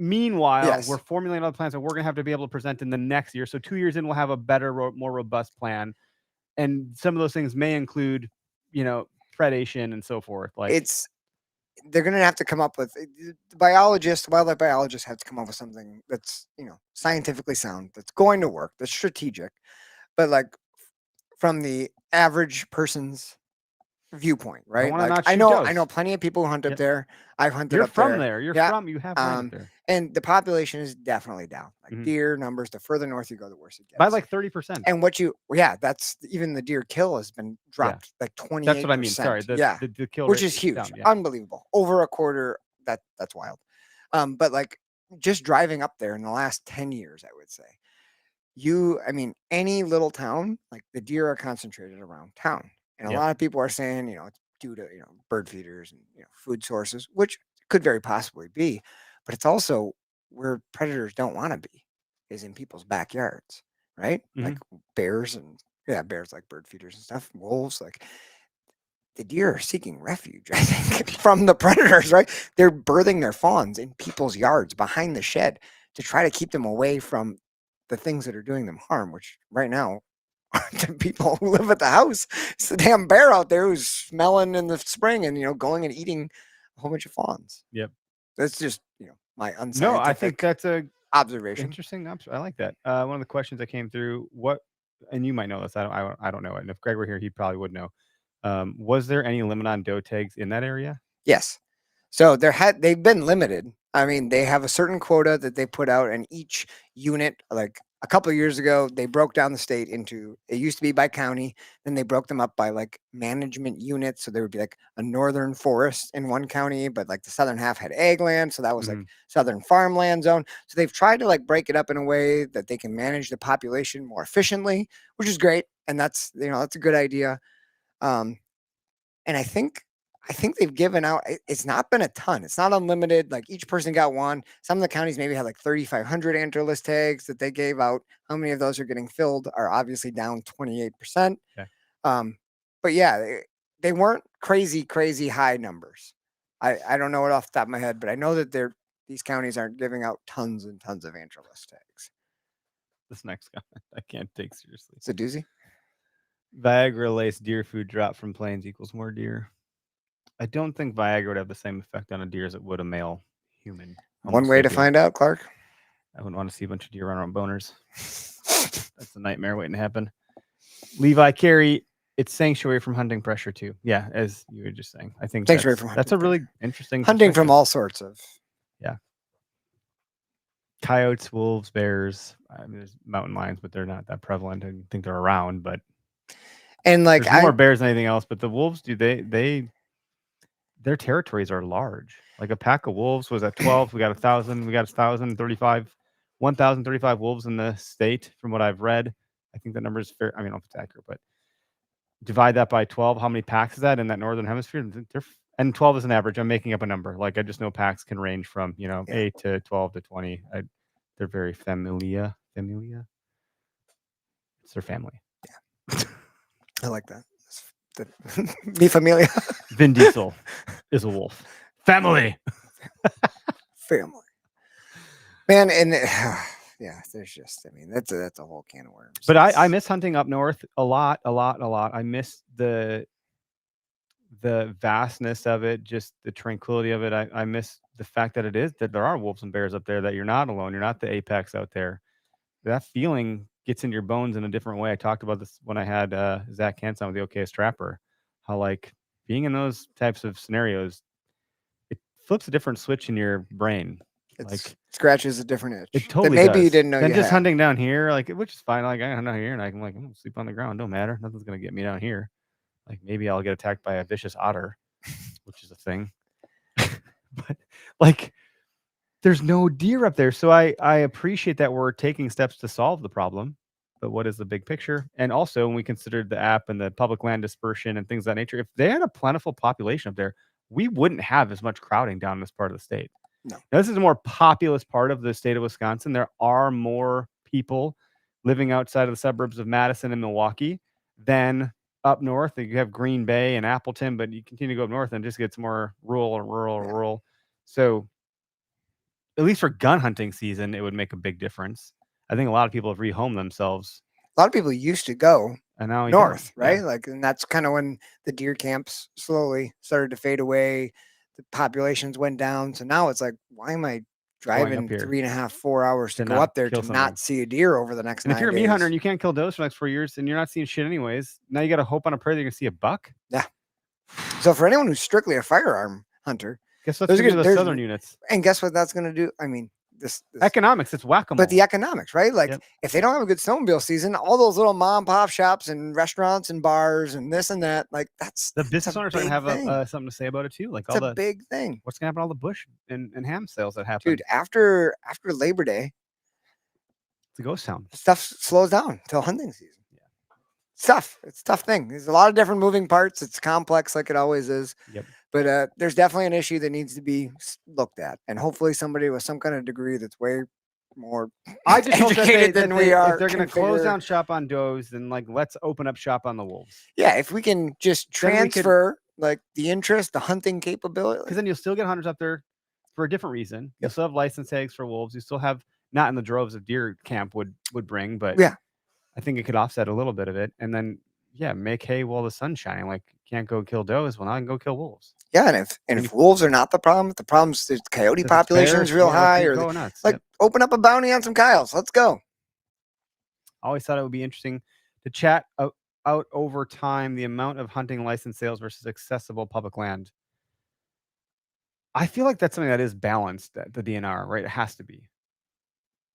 Meanwhile, Yes. we're formulating other plans that we're going to have to be able to present in the next year. So 2 years in, we'll have a better, more robust plan. And some of those things may include, predation and so forth. Like they're going to have to come up with wildlife biologists have to come up with something that's, scientifically sound, that's going to work, that's strategic, but like from the average person's viewpoint, right? Like, I know plenty of people who hunt up there. I've hunted up there. You have hunted there. And the population is definitely down. Like deer numbers, the further north you go, the worse it gets. By like 30%. And that's even the deer kill has been dropped like 28%. That's what I mean. Sorry. The kill which is huge. Down, unbelievable. Over a quarter. That's wild. But like just driving up there in the last 10 years, I would say, any little town, like the deer are concentrated around town. And a lot of people are saying, it's due to, bird feeders and, food sources, which could very possibly be. But it's also where predators don't want to be, is in people's backyards, right? Like bears bears like bird feeders and stuff, wolves, like the deer are seeking refuge, I think, from the predators, right? They're birthing their fawns in people's yards behind the shed to try to keep them away from the things that are doing them harm, which right now, the people who live at the house, it's the damn bear out there who's smelling in the spring and going and eating a whole bunch of fawns. Yep, that's just my unscientific. No, I think that's a observation. Interesting. I like that. One of the questions that came through, and you might know this. I don't know it. And if Greg were here, he probably would know. Was there any limit on doe tags in that area? Yes. So they've been limited. I mean, they have a certain quota that they put out, and each unit, like a couple of years ago, they broke down the state into, it used to be by county, then they broke them up by like management units. So there would be like a northern forest in one county, but like the southern half had ag land. So that was like southern farmland zone. So they've tried to like break it up in a way that they can manage the population more efficiently, which is great. And that's a good idea. And I think they've given out, it's not been a ton. It's not unlimited. Like each person got one. Some of the counties maybe had like 3,500 antlerless tags that they gave out. How many of those are getting filled are obviously down 28%. Okay. But yeah, they weren't crazy high numbers. I don't know it off the top of my head, but I know that these counties aren't giving out tons and tons of antlerless tags. This next comment I can't take seriously. It's a doozy. Viagra laced deer food drop from plains equals more deer. I don't think Viagra would have the same effect on a deer as it would a male human. One way to find out, Clark. I wouldn't want to see a bunch of deer run around boners. That's a nightmare waiting to happen. Levi Carey, it's sanctuary from hunting pressure too. Yeah, as you were just saying. I think sanctuary from that's a really interesting hunting from all sorts of. Yeah. Coyotes, wolves, bears. I mean, there's mountain lions, but they're not that prevalent. I think they're around, but and like there's more bears than anything else. But the wolves, their territories are large. Like a pack of wolves was at 12. We got 1,000. We got 1,035 wolves in the state, from what I've read. I think the number is fair. I mean, I don't know if it's accurate, but divide that by 12. How many packs is that in that northern hemisphere? And 12 is an average. I'm making up a number. Like I just know packs can range from 8 to 12 to 20. They're very familia. It's their family. Yeah, I like that. Mi familia. Vin Diesel is a wolf. Family. Man, and there's just, that's a whole can of worms. But I miss hunting up north a lot. I miss the vastness of it, just the tranquility of it. I miss the fact that there are wolves and bears up there, that you're not alone. You're not the apex out there. That feeling gets into your bones in a different way. I talked about this when I had Zach Kentz on with the OKS Trapper, how like being in those types of scenarios, it flips a different switch in your brain. It scratches a different itch. It totally maybe does. You didn't know. And just hunting down here, like, which is fine. Like I hunt out here, and I can I'm gonna sleep on the ground. Don't matter. Nothing's gonna get me down here. Like maybe I'll get attacked by a vicious otter, which is a thing. But like, there's no deer up there. So I appreciate that we're taking steps to solve the problem. But what is the big picture? And also, when we considered the app and the public land dispersion and things of that nature, if they had a plentiful population up there, we wouldn't have as much crowding down in this part of the state. No. Now, this is a more populous part of the state of Wisconsin. There are more people living outside of the suburbs of Madison and Milwaukee than up north. You have Green Bay and Appleton, but you continue to go up north and it just gets more rural. So at least for gun hunting season, it would make a big difference. I think a lot of people have rehomed themselves. A lot of people used to go and now north, right? Like, and that's kind of when the deer camps slowly started to fade away. The populations went down. So now it's like, why am I driving 3.5, 4 hours to go up there to not see a deer over the next 9 days? And if you're a meat hunter and you can't kill does for the next 4 years and you're not seeing shit anyways, now you got to hope on a prayer that you're going to see a buck. Yeah. So for anyone who's strictly a firearm hunter, guess what's going to do the southern units? And guess what that's going to do? I mean, this economics, it's whack-a-mole. But the economics, right? Like if they don't have a good snowmobile season, all those little mom and pop shops and restaurants and bars and this and that, like that's the business owners are going to have something to say about it too. Like it's a big thing. What's going to happen to all the bush and ham sales that happen? Dude, after Labor Day, it's a ghost town. Stuff slows down till hunting season. It's a tough thing. There's a lot of different moving parts. It's complex like it always is. Yep. But there's definitely an issue that needs to be looked at. And hopefully somebody with some kind of degree that's way more educated than we are. If they're going to close down shop on does, then like let's open up shop on the wolves. Yeah, if we can just transfer like the interest, the hunting capability. Because then you'll still get hunters up there for a different reason. You'll still have license tags for wolves. You still have not in the droves of deer camp would bring, but yeah. I think it could offset a little bit of it, and then make hay while the sun's shining. Like can't go kill does, well now I can go kill wolves. Yeah, and if wolves are not the problem, the problem's the coyote population is real high, or open up a bounty on some coyotes. Let's go. I always thought it would be interesting to chat out over time the amount of hunting license sales versus accessible public land. I feel like that's something that is balanced at the DNR, right? It has to be.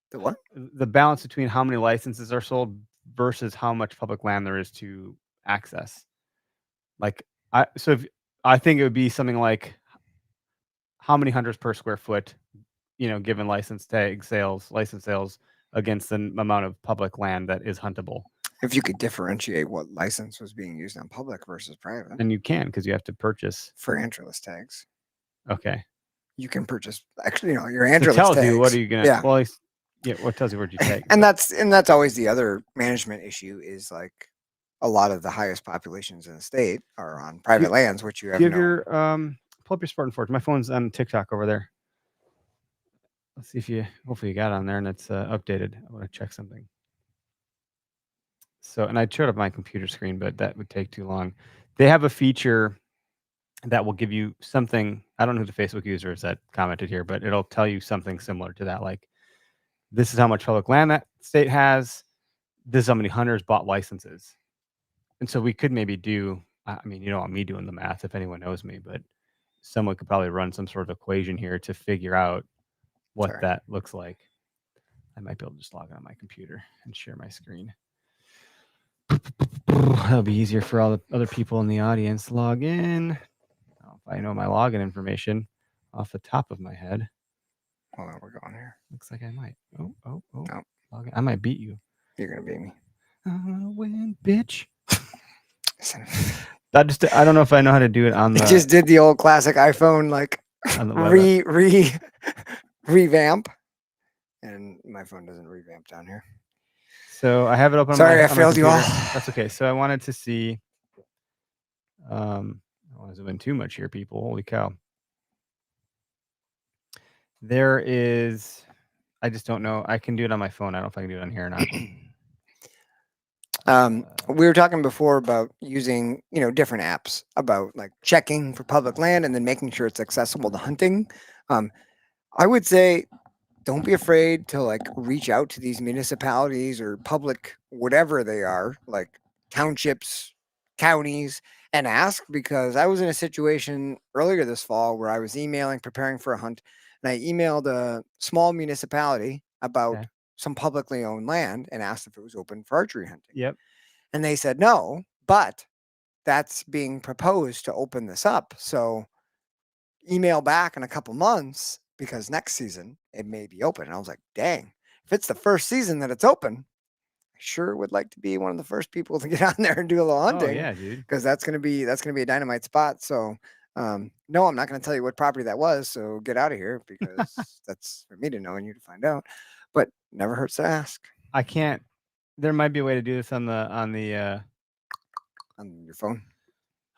The what? The balance between how many licenses are sold versus how much public land there is to access. Like I think it would be something like how many hunters per square foot, given license sales against the amount of public land that is huntable. If you could differentiate what license was being used on public versus private. And you can, because you have to purchase for antlerless tags. Okay. You can purchase your antlerless tags. Tells you what are you gonna what tells you where you take. And that's always the other management issue is like a lot of the highest populations in the state are on private lands, which you have your pull up your Sport and Forge. My phone's on TikTok over there. Let's see if hopefully you got it on there and it's updated. I want to check something. So, and I showed up my computer screen, but that would take too long. They have a feature that will give you something. I don't know who the Facebook user is that commented here, but it'll tell you something similar to that. Like, this is how much public land that state has. This is how many hunters bought licenses. And so we could maybe do, I mean, you don't want me doing the math if anyone knows me, but someone could probably run some sort of equation here to figure out what that looks like. I might be able to just log in on my computer and share my screen. That'll be easier for all the other people in the audience. Log in. If I know my login information off the top of my head. Hold on, we're going here. Looks like I might. Oh. Log in. I might beat you. You're gonna beat me. I'm gonna win, bitch. I don't know if I know how to do it on the. It just did the old classic iPhone on the revamp, and my phone doesn't revamp down here. So I have it open. Sorry, I failed you all. That's okay. So I wanted to see. I don't want to zoom in too much here, people. Holy cow! There is. I just don't know. I can do it on my phone. I don't know if I can do it on here or not. We were talking before about using, different apps about like checking for public land and then making sure it's accessible to hunting. I would say don't be afraid to like reach out to these municipalities or public, whatever they are, like townships, counties, and ask, because I was in a situation earlier this fall where I was preparing for a hunt, and I emailed a small municipality about some publicly owned land and asked if it was open for archery hunting. Yep. And they said no, but that's being proposed to open this up. So email back in a couple months because next season it may be open. And I was like, dang, if it's the first season that it's open, I sure would like to be one of the first people to get on there and do a little hunting. Oh, yeah, dude. Because that's gonna be a dynamite spot. So No, I'm not going to tell you what property that was, so get out of here because that's for me to know and you to find out. But never hurts to ask. I can't. There might be a way to do this on your phone.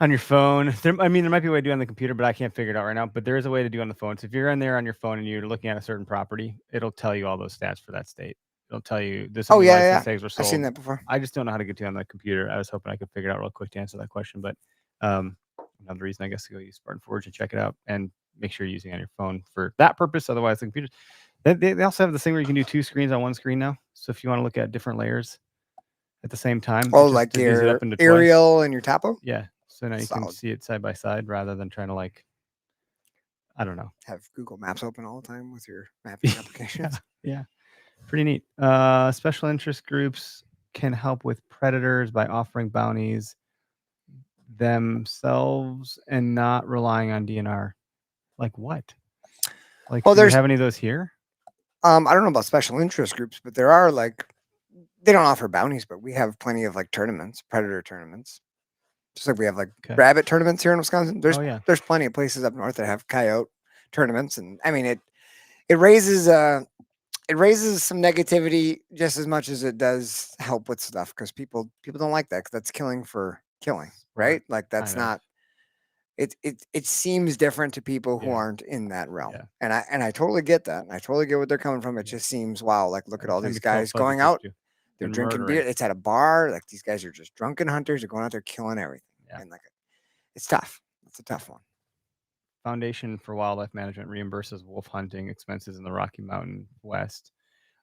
On your phone. There might be a way to do it on the computer, but I can't figure it out right now. But there is a way to do it on the phone. So if you're in there on your phone and you're looking at a certain property, it'll tell you all those stats for that state. It'll tell you this. Oh yeah, yeah. Tags were sold. I've seen that before. I just don't know how to get to it on the computer. I was hoping I could figure it out real quick to answer that question, but another reason I guess to go use Spartan Forge and check it out and make sure you're using it on your phone for that purpose. Otherwise, the computers. They also have this thing where you can do 2 screens on one screen now. So if you want to look at different layers at the same time. Oh, like your aerial and your topo? Yeah. So now you can see it side by side rather than trying to I don't know. Have Google Maps open all the time with your mapping applications. Yeah. Pretty neat. Special interest groups can help with predators by offering bounties themselves and not relying on DNR. Like what? Like, do you have any of those here? I don't know about special interest groups, but there are they don't offer bounties, but we have plenty of tournaments, predator tournaments. Just like we have rabbit tournaments here in Wisconsin. There's plenty of places up north that have coyote tournaments, and I mean it raises some negativity just as much as it does help with stuff because people don't like that because that's killing for killing, right? Like that's not. It seems different to people who aren't in that realm, and I totally get that. And I totally get what they're coming from. It just seems wow, look at all these guys going out. They're drinking beer. It's at a bar. Like these guys are just drunken hunters. They're going out there killing everything. Yeah. And it's tough. It's a tough one. Foundation for Wildlife Management reimburses wolf hunting expenses in the Rocky Mountain West.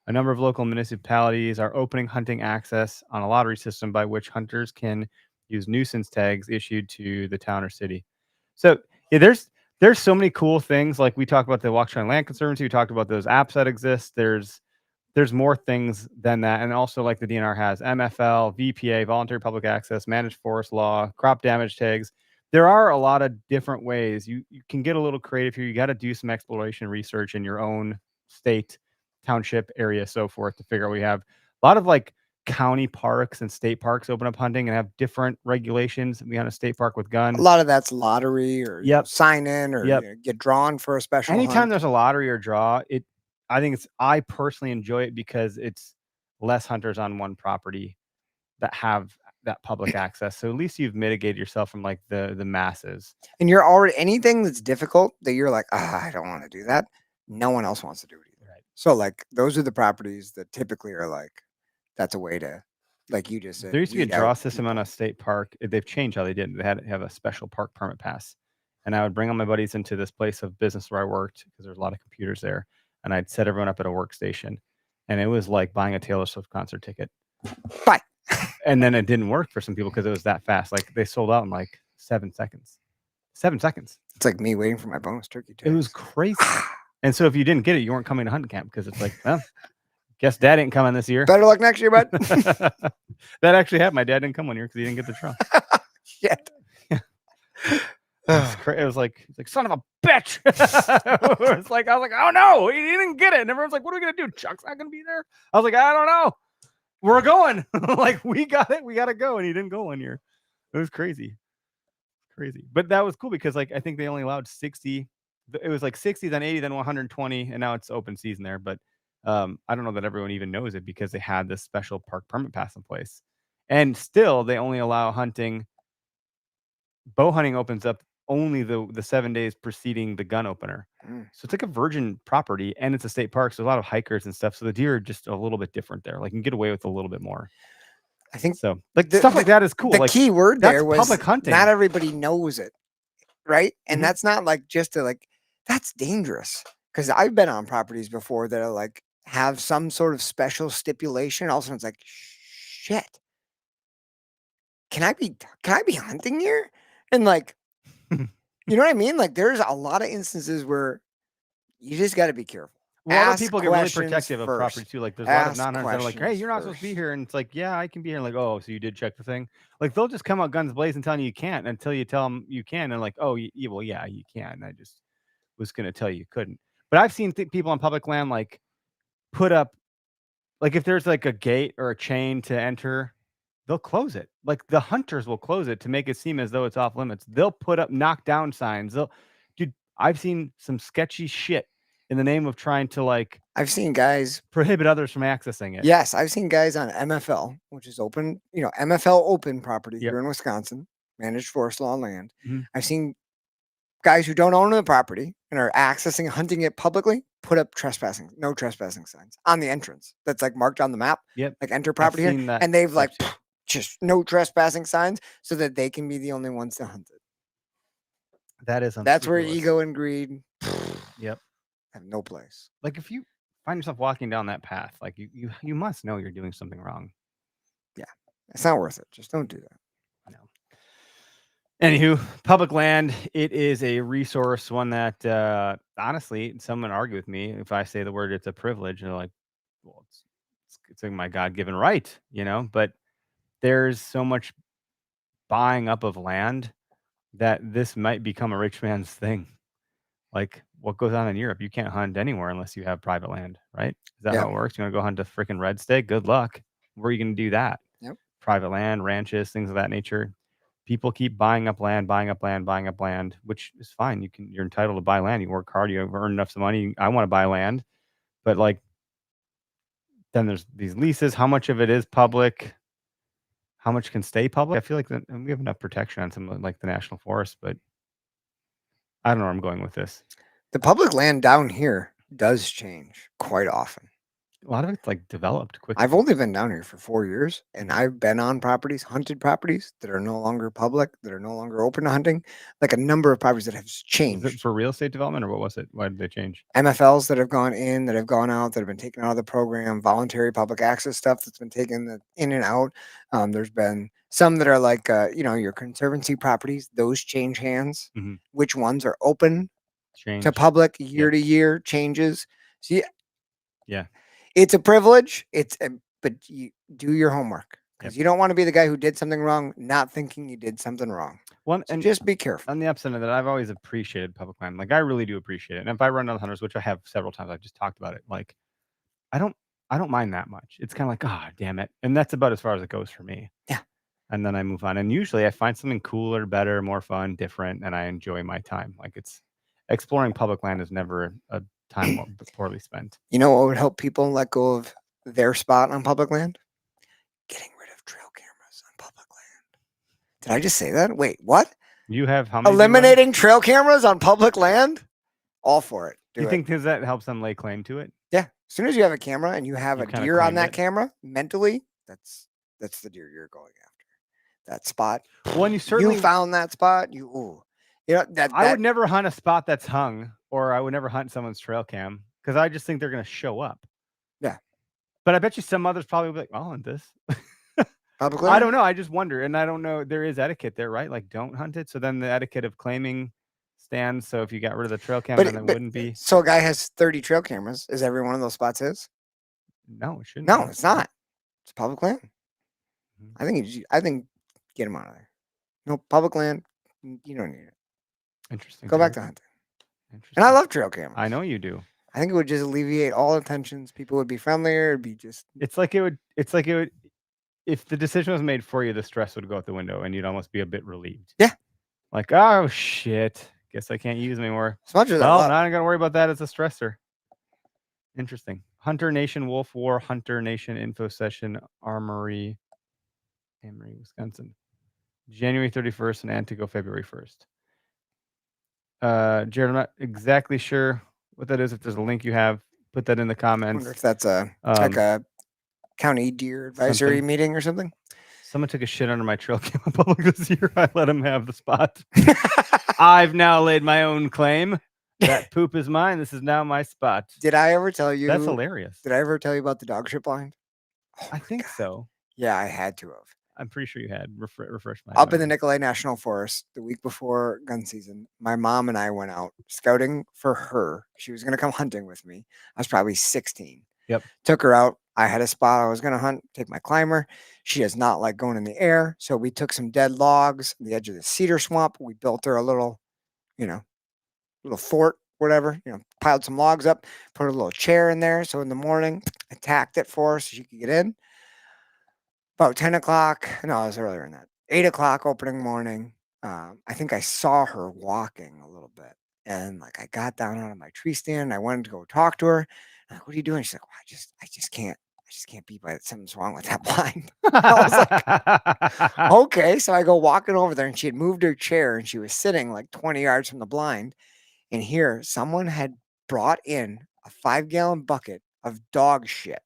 A number of local municipalities are opening hunting access on a lottery system by which hunters can use nuisance tags issued to the town or city. So yeah, there's so many cool things. Like we talked about the Waukesha Land Conservancy. We talked about those apps that exist. There's more things than that. And also like the DNR has MFL, VPA, voluntary public access, managed forest law, crop damage tags. There are a lot of different ways. You can get a little creative here. You got to do some exploration research in your own state, township, area, so forth to figure out. We have a lot of county parks and state parks open up hunting and have different regulations. We on a state park with guns. A lot of that's lottery or sign in or get drawn for a special Anytime hunt. There's a lottery or draw, I personally enjoy it because it's less hunters on one property that have that public access. So at least you've mitigated yourself from the masses. And you're already anything that's difficult that you're like, I don't want to do that. No one else wants to do it either. Right. So those are the properties that typically are that's a way to, like you just said. There used to be a draw system on a state park. They've changed how they did it. They had to have a special park permit pass. And I would bring all my buddies into this place of business where I worked because there's a lot of computers there. And I'd set everyone up at a workstation. And it was like buying a Taylor Swift concert ticket. Bye. And then it didn't work for some people because it was that fast. They sold out in 7 seconds. 7 seconds. It's like me waiting for my bonus turkey tags. It was crazy. And so if you didn't get it, you weren't coming to hunting camp because it's well, guess dad ain't coming this year. Better luck next year, bud. That actually happened. My dad didn't come one year because he didn't get the draw. Shit. It was like son of a bitch. I was like, oh no, he didn't get it. And everyone's like, what are we gonna do? Chuck's not gonna be there. I was like, I don't know. We're going. We got it. We gotta go. And he didn't go one year. It was crazy. But that was cool because I think they only allowed 60. It was 60, then 80, then 120, and now it's open season there. But I don't know that everyone even knows it because they had this special park permit pass in place. And still they only allow hunting. Bow hunting opens up only the 7 days preceding the gun opener. So it's like a virgin property and it's a state park. So a lot of hikers and stuff. So the deer are just a little bit different there. You can get away with a little bit more. I think so. Stuff like that is cool. The key word there was public hunting. Not everybody knows it, right? And that's not just to that's dangerous. Because I've been on properties before that are have some sort of special stipulation. Also, it's shit. Can I be hunting here? And you know what I mean? There's a lot of instances where you just got to be careful. A lot of people get really protective of property too. There's a lot of non-hunters that are hey, you're not supposed to be here. And it's yeah, I can be here. And oh, so you did check the thing. They'll just come out guns blazing telling you can't until you tell them you can. And oh, well, yeah, you can. I just was going to tell you couldn't. But I've seen people on public land put up, if there's a gate or a chain to enter, they'll close it. Like the hunters will close it to make it seem as though it's off limits. They'll put up knockdown signs. Dude, I've seen some sketchy shit in the name of trying to like. I've seen guys prohibit others from accessing it. Yes, I've seen guys on MFL, which is open, MFL open property Yep. here in Wisconsin, managed forest law land. Mm-hmm. I've seen guys who don't own the property and are accessing, hunting it publicly, put up no trespassing signs on the entrance. That's like marked on the map. Yep. Like enter property here. That and they've like just no trespassing signs so that they can be the only ones to hunt it. That's where ego and greed yep. have no place. Like if you find yourself walking down that path, like you must know you're doing something wrong. Yeah. It's not worth it. Just don't do that. No. Anywho, public land, it is a resource, one that honestly, someone argue with me if I say the word it's a privilege, and they're like, well, it's like my God-given right, but there's so much buying up of land that this might become a rich man's thing. Like what goes on in Europe, you can't hunt anywhere unless you have private land, right? Is that how it works? You want to go hunt a freaking red stag? Good luck. Where are you going to do that? Yep. Private land, ranches, things of that nature. People keep buying up land, which is fine. You're entitled to buy land. You work hard, you earn enough money. I want to buy land, but like, then there's these leases. How much of it is public? How much can stay public? I feel like we have enough protection on some like the national forest, but I don't know where I'm going with this. The public land down here does change quite often. A lot of it's like developed quickly. I've only been down here for 4 years, and I've been on properties, hunted properties that are no longer public, that are no longer open to hunting. Like a number of properties that have changed. Was it for real estate development, or what was it? Why did they change? MFLs that have gone in, that have gone out, that have been taken out of the program, voluntary public access stuff that's been taken in and out. There's been some that are like, your conservancy properties, those change hands. Mm-hmm. Which ones are open to public year to year changes. See, yeah. It's a privilege. But you do your homework because you don't want to be the guy who did something wrong, not thinking you did something wrong. And just be careful. On the upside of that, I've always appreciated public land. Like I really do appreciate it. And if I run on hunters, which I have several times, I've just talked about it. Like I don't mind that much. It's kind of like, oh, damn it. And that's about as far as it goes for me. Yeah. And then I move on. And usually I find something cooler, better, more fun, different, and I enjoy my time. Like exploring public land is never a time poorly spent. You know what would help people let go of their spot on public land? Getting rid of trail cameras on public land. Did I just say that? Wait, what? You have how many? Eliminating trail cameras on public land? All for it. Do you think that helps them lay claim to it? Yeah. As soon as you have a camera and you have a deer on that camera, mentally, that's the deer you're going after. That spot. Well, you found that spot. I would never hunt a spot that's hung, or I would never hunt someone's trail cam because I just think they're going to show up. Yeah. But I bet you some others probably will be like, I'll hunt this. Publicly? I don't know. I just wonder. And I don't know. There is etiquette there, right? Like, don't hunt it. So then the etiquette of claiming stands. So if you got rid of the trail cam, then it wouldn't be. So a guy has 30 trail cameras. Is every one of those spots his? No, it shouldn't. No, it's not. It's public land. Mm-hmm. I think get him out of there. No, public land, you don't need it. Interesting. Go back to hunting. And I love trail cameras. I know you do. I think it would just alleviate all tensions. People would be friendlier. It'd be just. It's like it would. If the decision was made for you, the stress would go out the window, and you'd almost be a bit relieved. Yeah. Like, oh shit, guess I can't use them anymore. As much as now I'm gonna worry about that as a stressor. Interesting. Hunter Nation Wolf War Hunter Nation Info Session Armory, Wisconsin, January 31st and Antigo February 1st. Jared, I'm not exactly sure what that is. If there's a link you have, put that in the comments. I wonder if that's like a county deer advisory meeting or something. Someone took a shit under my trail cam in public this year. I let him have the spot. I've now laid my own claim. That poop is mine. This is now my spot. Did I ever tell you? That's hilarious. Did I ever tell you about the dog shit blind? Oh, I think so. Yeah, I had to have. I'm pretty sure you had. Refresh my Up in the Nicolay National Forest the week before gun season, my mom and I went out scouting for her. She was going to come hunting with me. I was probably 16. Yep. Took her out. I had a spot I was going to hunt, take my climber. She does not like going in the air. So we took some dead logs on the edge of the cedar swamp. We built her a little, little fort, whatever, piled some logs up, put a little chair in there. So in the morning, I tacked it for her so she could get in. about 10 o'clock. No, it was earlier than that. 8 o'clock opening morning. I think I saw her walking a little bit. And like I got down out of my tree stand. I wanted to go talk to her. I'm like, what are you doing? She's like, well, I just can't be by it. Something's wrong with that blind. I was like, okay. So I go walking over there and she had moved her chair and she was sitting like 20 yards from the blind. And here someone had brought in a 5-gallon bucket of dog shit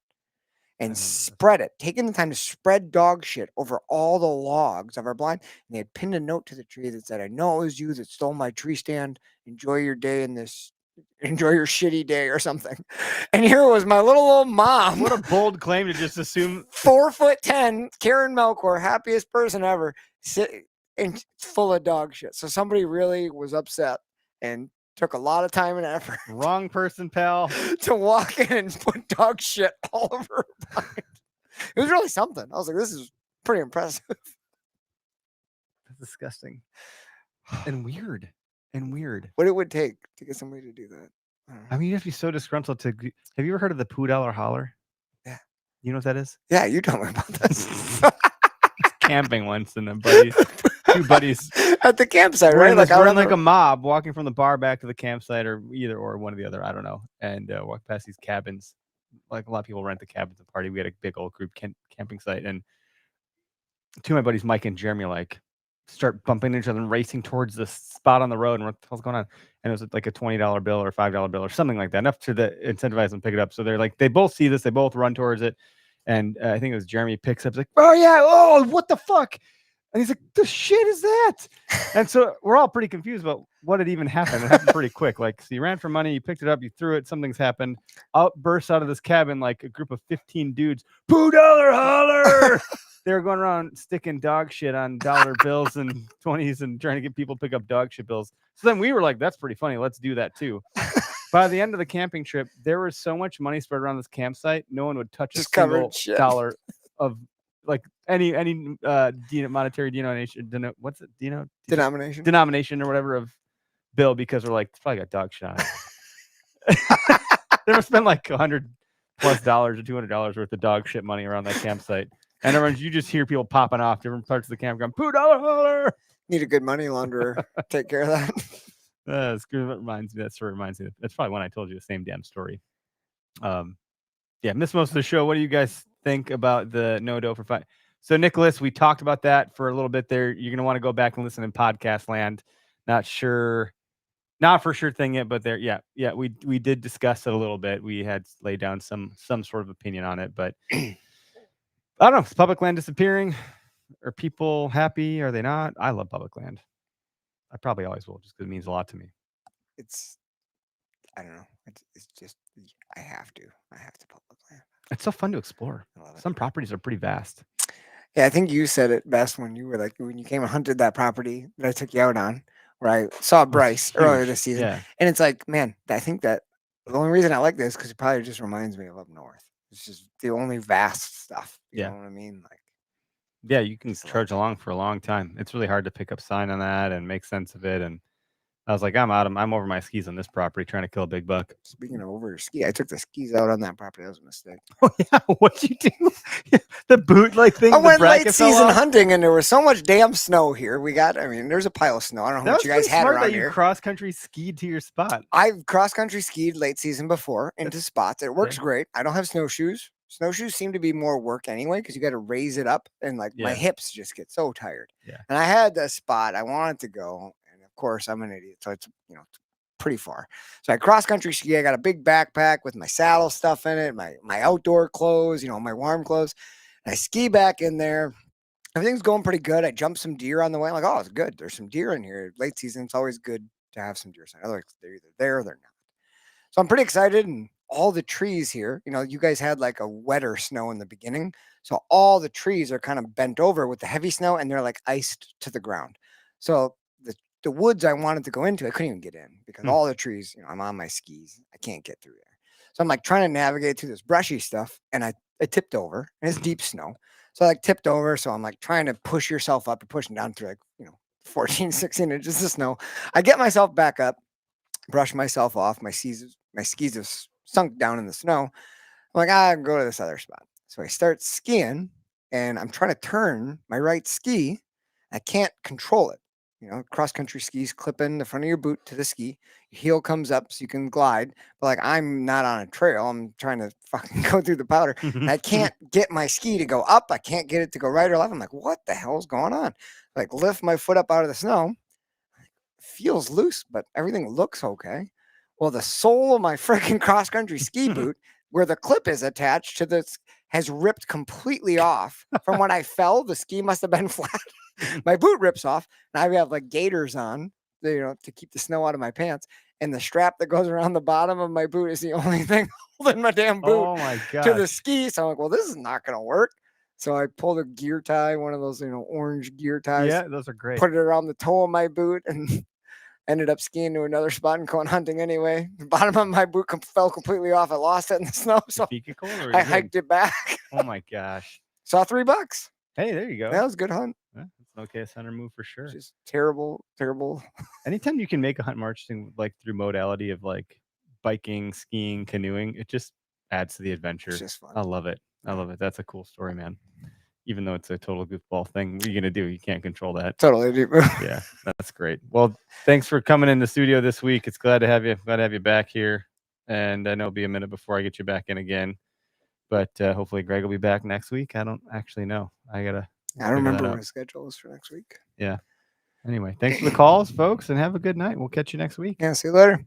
and spread it, taking the time to spread dog shit over all the logs of our blind. And they had pinned a note to the tree that said, I know it was you that stole my tree stand. Enjoy your day in this. Enjoy your shitty day or something. And here was my little old mom. What a bold claim to just assume. 4'10", Karen Melchior, happiest person ever, and full of dog shit. So somebody really was upset and took a lot of time and effort. Wrong person, pal. To walk in and put dog shit all over her blind. It was really something. I was like, this is pretty impressive. That's disgusting. And weird. What it would take to get somebody to do that. I mean, you have to be so disgruntled to. Have you ever heard of the $2 holler? Yeah. You know what that is? Yeah, you told me about this. Camping once, and two buddies at the campsite, right? Like we're in like a mob walking from the bar back to the campsite, or one or the other. I don't know. And walk past these cabins. Like a lot of people rent the cabins to party. We had a big old group camping site, and two of my buddies, Mike and Jeremy, like start bumping into each other and racing towards the spot on the road. And what the hell's going on? And it was like a $20 bill or $5 bill or something like that, enough to incentivize them to pick it up. So they're like, they both see this, they both run towards it. And I think it was Jeremy picks up, he's like, oh yeah, oh, what the fuck? And he's like, the shit is that? And so we're all pretty confused about what had even happened. It happened pretty quick. Like, so you ran for money, you picked it up, you threw it, something's happened. Out bursts out of this cabin like a group of 15 dudes. $2 holler! They were going around sticking dog shit on dollar bills and 20s and trying to get people to pick up dog shit bills. So then we were like, that's pretty funny. Let's do that too. By the end of the camping trip, there was so much money spread around this campsite, no one would touch a single dollar of like any monetary denomination. What's it? Denomination or whatever of bill, because we're like, it's probably got dog shit on it. They must spend like $100+ or $200 worth of dog shit money around that campsite. And everyone, you just hear people popping off different parts of the campground. $2 holler! Need a good money launderer. Take care of that. That reminds me. That story reminds me. That's probably when I told you the same damn story. Yeah, missed most of the show. What do you guys think about the no dough for five? So Nicholas, we talked about that for a little bit there. You're gonna want to go back and listen in podcast land. Not for sure thing yet, but there, yeah, we did discuss it a little bit. We had laid down some sort of opinion on it, but I don't know. Is public land disappearing? Are people happy? Are they not? I love public land. I probably always will, just because it means a lot to me. I don't know. It's just I have to public land. It's so fun to explore. Some properties are pretty vast. Yeah, I think you said it best when you were like, when you came and hunted that property that I took you out on, where I saw Bryce earlier this season. Yeah. And it's like, man, I think that the only reason I like this because it probably just reminds me of up north. It's just the only vast stuff. You know what I mean? Like, yeah, you can trudge along for a long time. It's really hard to pick up sign on that and make sense of it. And I was like, I'm over my skis on this property trying to kill a big buck. Speaking of over your ski, I took the skis out on that property. That was a mistake. Oh yeah, what'd you do? The bootleg thing. I went late season hunting, and there was so much damn snow here. There's a pile of snow. I don't know how much you guys had around here. You cross country skied to your spot. I've cross country skied late season before into spots. It works great. I don't have snowshoes. Snowshoes seem to be more work anyway because you got to raise it up, and like my hips just get so tired. Yeah. And I had the spot I wanted to go. Of course, I'm an idiot, so it's pretty far. So I cross country ski. I got a big backpack with my saddle stuff in it, my outdoor clothes, my warm clothes. And I ski back in there. Everything's going pretty good. I jumped some deer on the way. I'm like, oh, it's good. There's some deer in here. Late season, it's always good to have some deer. So they're either there or they're not. So I'm pretty excited. And all the trees here, you guys had like a wetter snow in the beginning. So all the trees are kind of bent over with the heavy snow and they're like iced to the ground. So the woods I wanted to go into, I couldn't even get in because all the trees, I'm on my skis. I can't get through there. So I'm like trying to navigate through this brushy stuff and I tipped over and it's deep snow. So I tipped over. So I'm like trying to push yourself up. You're pushing down through 14, 16 inches of snow. I get myself back up, brush myself off. My skis have sunk down in the snow. I'm like, I can go to this other spot. So I start skiing and I'm trying to turn my right ski. I can't control it. Cross country skis clip in the front of your boot to the ski. Your heel comes up so you can glide. But like I'm not on a trail. I'm trying to fucking go through the powder. And I can't get my ski to go up. I can't get it to go right or left. I'm like, what the hell is going on? Like lift my foot up out of the snow. Feels loose, but everything looks okay. Well, the sole of my freaking cross country ski boot, where the clip is attached to this, has ripped completely off from when I fell. The ski must have been flat. My boot rips off, and I have like gaiters on, to keep the snow out of my pants. And the strap that goes around the bottom of my boot is the only thing holding my damn boot Oh my god. to the ski. So I'm like, well, this is not going to work. So I pulled a gear tie, one of those, orange gear ties. Yeah, those are great. Put it around the toe of my boot and ended up skiing to another spot and going hunting anyway. The bottom of my boot fell completely off. I lost it in the snow, so I hiked it back. Oh my gosh. Saw $3. Hey, there you go. That was a good hunt. Yeah, it's an okay hunter move for sure. Just terrible. Anytime you can make a hunt marching like through modality of like biking, skiing, canoeing, it just adds to the adventure. It's just fun. I love it. That's a cool story, man. Even though it's a total goofball thing, what are you gonna do? You can't control that. Totally. Yeah, that's great. Well, thanks for coming in the studio this week. It's glad to have you back here. And I know it'll be a minute before I get you back in again. But hopefully Greg will be back next week. I don't actually know. I don't remember what his schedule is for next week. Yeah. Anyway, thanks for the calls, folks, and have a good night. We'll catch you next week. Yeah, see you later.